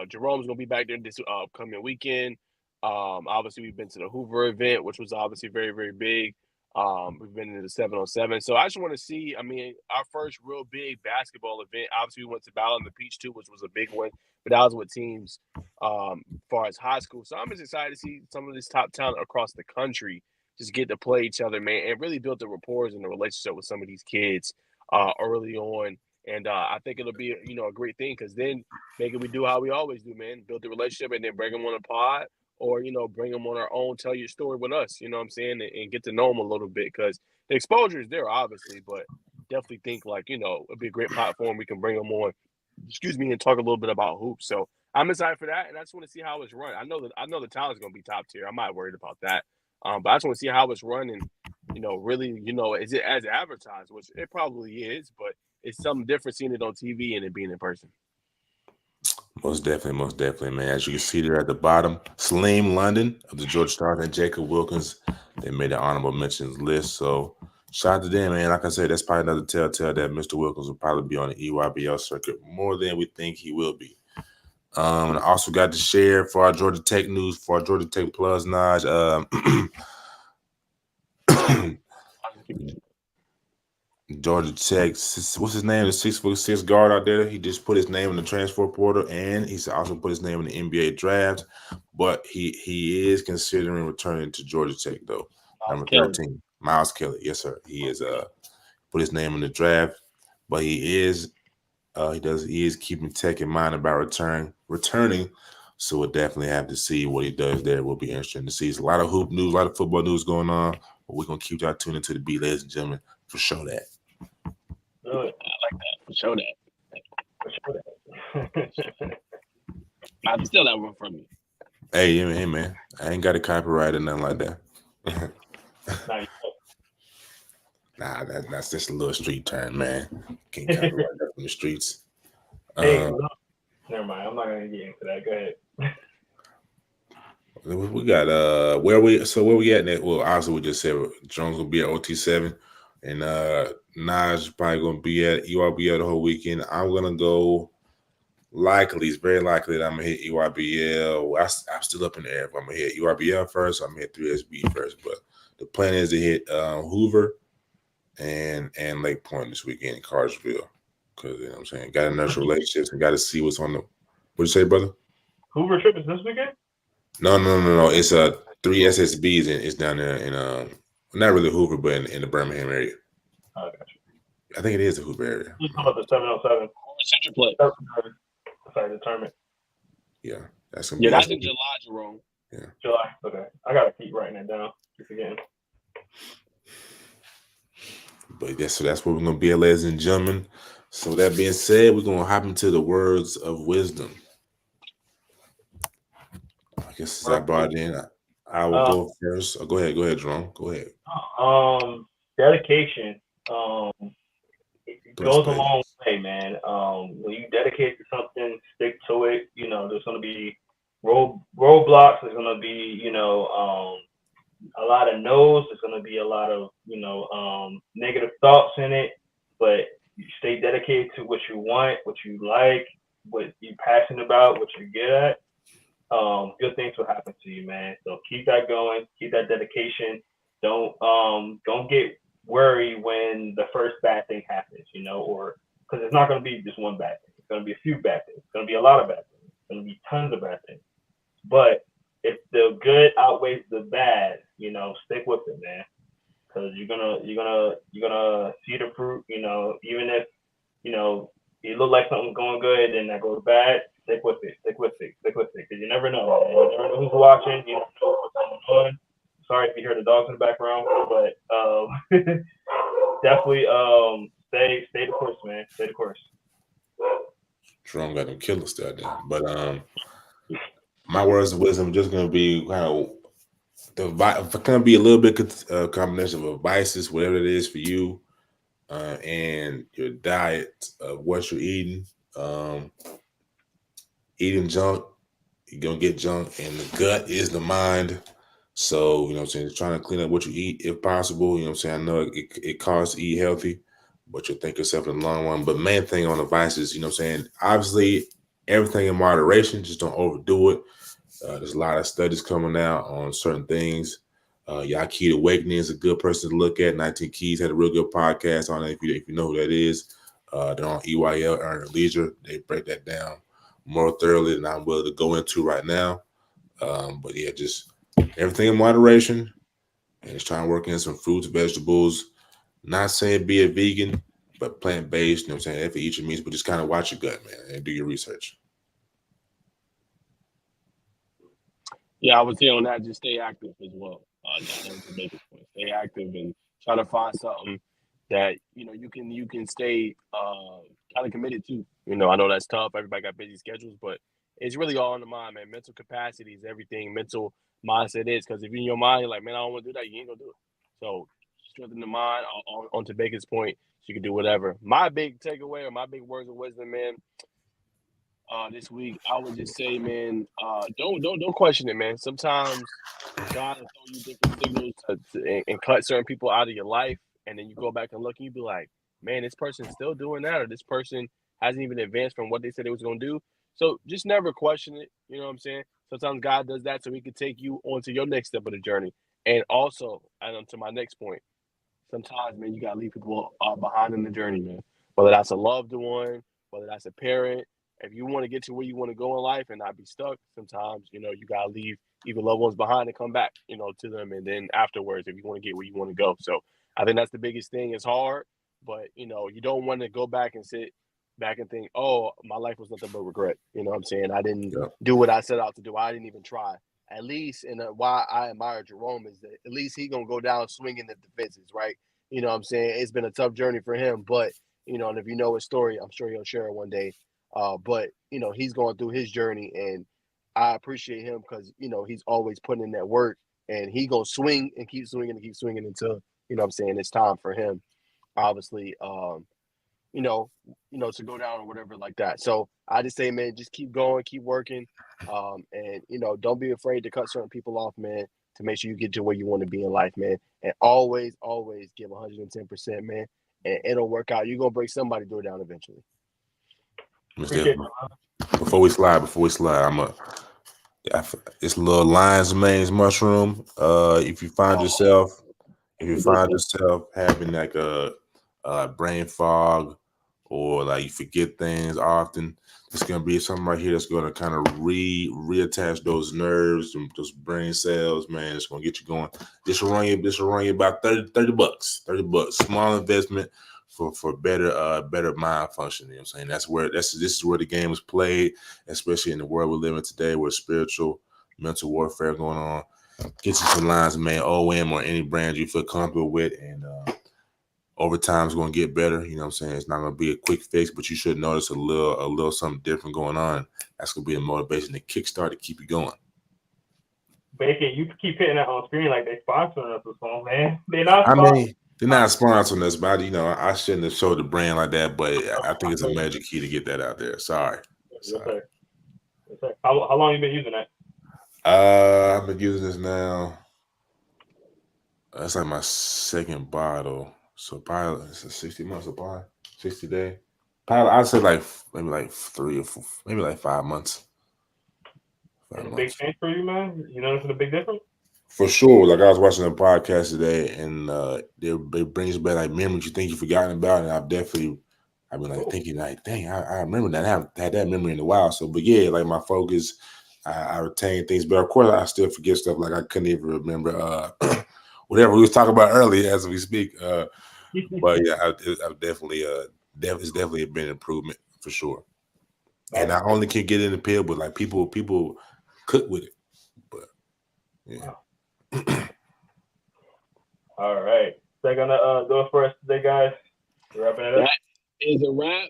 Jerome's gonna be back there this upcoming weekend. Obviously, we've been to the Hoover event, which was obviously very, very big. We've been into the 7-on-7. So I just want to see, I mean, our first real big basketball event. Obviously, we went to Battle in the Peach too, which was a big one. But that was with teams as far as high school. So I'm just excited to see some of this top talent across the country just get to play each other, man, and really build the rapport and the relationship with some of these kids early on. And I think it'll be, a great thing because then maybe we do how we always do, man, build the relationship and then bring them on a pod or, bring them on our own, tell your story with us, you know what I'm saying, and get to know them a little bit because the exposure is there, obviously, but definitely think like, it'd be a great platform. We can bring them on, and talk a little bit about hoops. So I'm excited for that, and I just want to see how it's run. I know the talent's going to be top tier. I'm not worried about that. But I just want to see how it's run and, really, is it as advertised, which it probably is, but it's something different seeing it on TV and it being in person. Most definitely, man. As you can see there at the bottom, Saleem London of the Georgia Stars and Jacob Wilkins, they made an honorable mentions list. So shout out to them, man. Like I said, that's probably another telltale that Mr. Wilkins will probably be on the EYBL circuit more than we think he will be. I also got to share for our Georgia Tech news, for our Georgia Tech Plus, Naj. Georgia Tech, what's his name? The 6'6" guard out there. He just put his name in the transfer portal, and he's also put his name in the NBA draft. But he is considering returning to Georgia Tech, though. Number 13, Miles Kelly. Yes, sir. He is put his name in the draft, but he is keeping Tech in mind about returning. So we'll definitely have to see what he does there. Will be interesting to see. There's a lot of hoop news, a lot of football news going on. But we're gonna keep y'all tuned into the beat, ladies and gentlemen, for sure that. I like that. For sure that. I'll steal that one from you. Hey, man. I ain't got a copyright or nothing like that. Nah, that's just a little street term, man. Can't copyright that from the streets. Hey, never mind. I'm not gonna get into that. Go ahead. We got where we at next? Well, obviously we just said Jones will be at OT7, and Naj probably gonna be at EYBL the whole weekend. I'm gonna go. It's very likely that I'm gonna hit EYBL. I'm still up in the air. If I'm gonna hit EYBL first, I'm gonna hit 3SB first. But the plan is to hit Hoover and Lake Point this weekend in Cartersville, because you know what I'm saying, got to nurture relationships and got to see what's on the. What'd you say, brother? Hoover trip is this weekend? No. It's 3 SSBs and it's down there in not really Hoover, but in the Birmingham area. Oh, got you. I think it is the Hoover area. You talking about the 7-on-7? Central play. Sorry, the tournament. Yeah, that's in July, Jerome. Yeah, July. Okay, I gotta keep writing it down. Keep forgetting. But that's where we're gonna be, ladies and gentlemen. So that being said, we're gonna hop into the words of wisdom. I guess since I brought it in, I will go first. Go ahead, Jerome. Go ahead. Dedication. It goes a long way, man. When you dedicate to something, stick to it. There's gonna be roadblocks. There's gonna be, a lot of no's. There's gonna be a lot of, negative thoughts in it. But you stay dedicated to what you want, what you like, what you're passionate about, what you're good at. Good things will happen to you, man. So keep that going. Keep that dedication. Don't get worried when the first bad thing happens, or because it's not going to be just one bad thing. It's going to be a few bad things. It's going to be a lot of bad things. It's going to be tons of bad things. But if the good outweighs the bad, stick with it, man. Because you're gonna see the fruit. Even if it look like something's going good and that goes bad, stick with it. Because you never know, man. You never know who's watching. You never know what's going on. Sorry if you hear the dogs in the background, but definitely stay the course, man. Stay the course. Jerome got them killers out there. But my words of wisdom are just gonna be kind of be a little bit combination of advices, whatever it is for you, and your diet of what you're eating. Eating junk, you're gonna get junk, and the gut is the mind. So, you know what I'm saying, trying to clean up what you eat if possible. You know what I'm saying? I know it costs to eat healthy, but you'll think yourself in the long run. But main thing on advice is, you know what I'm saying, obviously everything in moderation, just don't overdo it. There's a lot of studies coming out on certain things. Yakita Awakening is a good person to look at. 19 Keys had a real good podcast on it. If you know who that is, they're on EYL, Earn Leisure. They break that down more thoroughly than I'm willing to go into right now. But yeah, just everything in moderation, and just trying to work in some fruits, vegetables. Not saying be a vegan, but plant-based. You know what I'm saying? If eat your meats, but just kind of watch your gut, man, and do your research. Yeah, I would say on that, just stay active as well. That was the biggest point. Stay active and try to find something that you can stay kind of committed to. I know that's tough. Everybody got busy schedules, but it's really all in the mind, man. Mental capacity is everything. Mental mindset is, because if you're in your mind, you're like, man, I don't want to do that, you ain't gonna do it. So strengthen the mind. On to Bacon's point, you can do whatever. My big takeaway or my big words of wisdom, man. This week, I would just say, man, don't question it, man. Sometimes God will throw you different signals and cut certain people out of your life, and then you go back and look, and you be like, man, this person's still doing that, or this person hasn't even advanced from what they said they was gonna do. So just never question it. You know what I'm saying? Sometimes God does that so He can take you on to your next step of the journey. And also, and to my next point, sometimes, man, you gotta leave people behind in the journey, man. Whether that's a loved one, whether that's a parent. If you want to get to where you want to go in life and not be stuck, sometimes you gotta leave even loved ones behind and come back, to them, and then afterwards, if you want to get where you want to go. So I think that's the biggest thing. It's hard, but you don't want to go back and sit back and think, oh, my life was nothing but regret. You know what I'm saying? I didn't do what I set out to do. I didn't even try. At least, and why I admire Jerome is that at least he gonna go down swinging the defenses, right? You know what I'm saying? It's been a tough journey for him, but and if you know his story, I'm sure he'll share it one day. But he's going through his journey, and I appreciate him because he's always putting in that work, and he gonna swing and keep swinging and keep swinging until what I'm saying, it's time for him, obviously, to go down or whatever like that. So I just say, man, just keep going, keep working, and don't be afraid to cut certain people off, man, to make sure you get to where you want to be in life, man, and always give 110%, man, and it'll work out. You're gonna break somebody door down eventually. Before we slide, it's a little lion's mane's mushroom. If you find yourself having like a brain fog, or like you forget things often, it's gonna be something right here that's gonna kind of reattach those nerves and those brain cells, man. It's gonna get you going. This will run you about $30. Small investment for better mind function. You know what I'm saying? This is where the game is played, especially in the world we live in today, where spiritual, mental warfare going on. Get you some lines, man. OM or any brand you feel comfortable with, and over time it's going to get better. You know what I'm saying? It's not going to be a quick fix, but you should notice a little something different going on. That's going to be a motivation to kickstart to keep you going. Bacon, you keep hitting that on screen like they sponsoring us or something, man. They're not. They're not sponsoring us, but I shouldn't have showed the brand like that. But I think it's a magic key to get that out there. Sorry. Yes, sir. How long you been using that? I've been using this now. That's like my second bottle. So probably it's a 60-month supply, 60 day. Probably I'd say maybe like 3 or 4, maybe like 5 months. It's a big change for you, man. You noticing a big difference? For sure. Like I was watching a podcast today, and it brings back like memories you think you've forgotten about, and I've been like thinking like, dang, I remember that. I haven't had that memory in a while. So, but yeah, like my focus, I retain things, but of course I still forget stuff. Like I couldn't even remember whatever we was talking about earlier as we speak. But yeah, I've definitely it's definitely been an improvement for sure. And I only can get in the pill, but like people cook with it. But yeah. All right. They're gonna do it for us today, guys. We're wrapping it up. That is a wrap.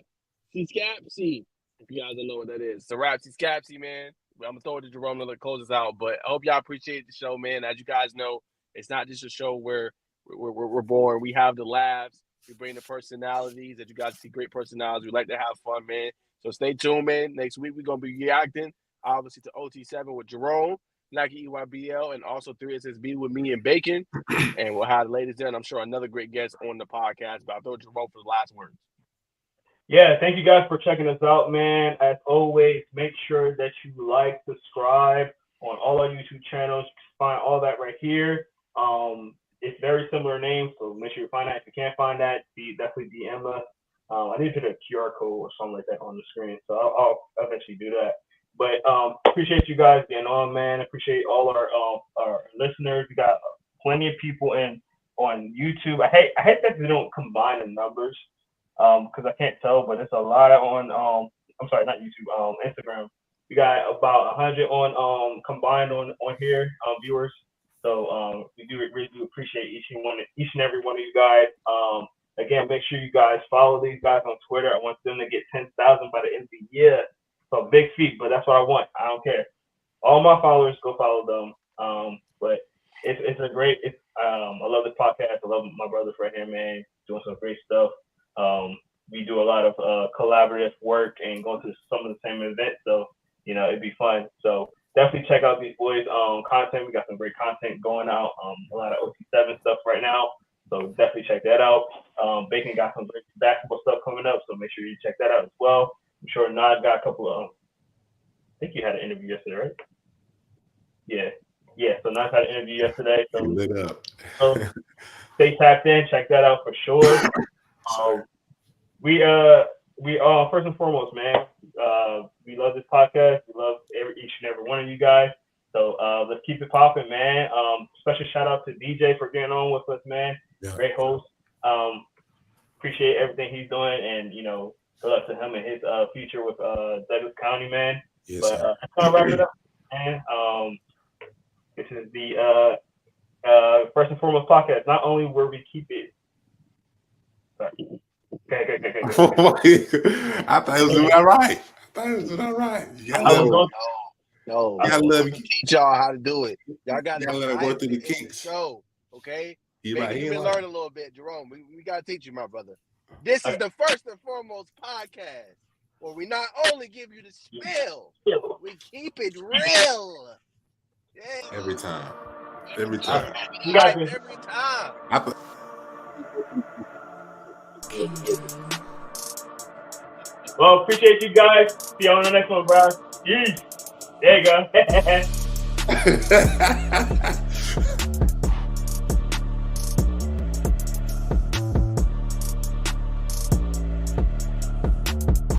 Scapsy. If you guys don't know what that is. It's a wrap. Scapsy, man. I'm gonna throw it to Jerome to close us out. But I hope y'all appreciate the show, man. As you guys know, it's not just a show where we're born. We have the laughs. We bring the personalities that you guys see, great personalities. We like to have fun, man. So stay tuned, man. Next week we're gonna be reacting, obviously, to OT7 with Jerome, Nike EYBL, and also 3SSB with me and Bacon. And we'll have the ladies there, and I'm sure another great guest on the podcast. But I'll throw Jerome for the last words. Yeah, thank you guys for checking us out, man. As always, make sure that you like, subscribe on all our YouTube channels. Find all that right here. It's very similar names, so make sure you find that. If you can't find that, definitely DM us. I need to put a QR code or something like that on the screen, so I'll eventually do that. But appreciate you guys getting on, man. Appreciate all our listeners. We got plenty of people on YouTube. I hate that they don't combine the numbers because I can't tell, but it's a lot on I'm sorry, not YouTube, Instagram. We got about 100 on combined on here viewers. So we really do appreciate each and every one of you guys. Again, make sure you guys follow these guys on Twitter. I want them to get 10,000 by the end of the year. So big feat, but that's what I want. I don't care. All my followers, go follow them. But it's a great. I love this podcast. I love my brothers right here, man, doing some great stuff. We do a lot of collaborative work and going to some of the same events. So it'd be fun. So definitely check out these boys' content. We got some great content going out. A lot of OT7 stuff right now. So definitely check that out. Bacon got some great basketball stuff coming up, so make sure you check that out as well. I'm sure Nad got a couple of. I think you had an interview yesterday, right? Yeah. So Nad had an interview yesterday. So lit up. So stay tapped in. Check that out for sure. We first and foremost, man. We love this podcast. We love each and every one of you guys. So let's keep it popping, man. Special shout out to DJ for getting on with us, man. Yeah. Great host. Appreciate everything he's doing, and good luck to him and his future with Douglas County, man. Yes, but I'm gonna wrap it up, man. This is the first and foremost podcast. Not only where we keep it. Sorry. Okay. I thought it was doing all right. No, I gotta teach y'all how to do it. Y'all gotta let it go through the kinks. Show, okay? You been learn a little bit, Jerome. We gotta teach you, my brother. This is the first and foremost podcast where we not only give you the spill, we keep it real. Yeah. Every time. Every time. Well, appreciate you guys. See you on the next one, bro. Peace. There you go.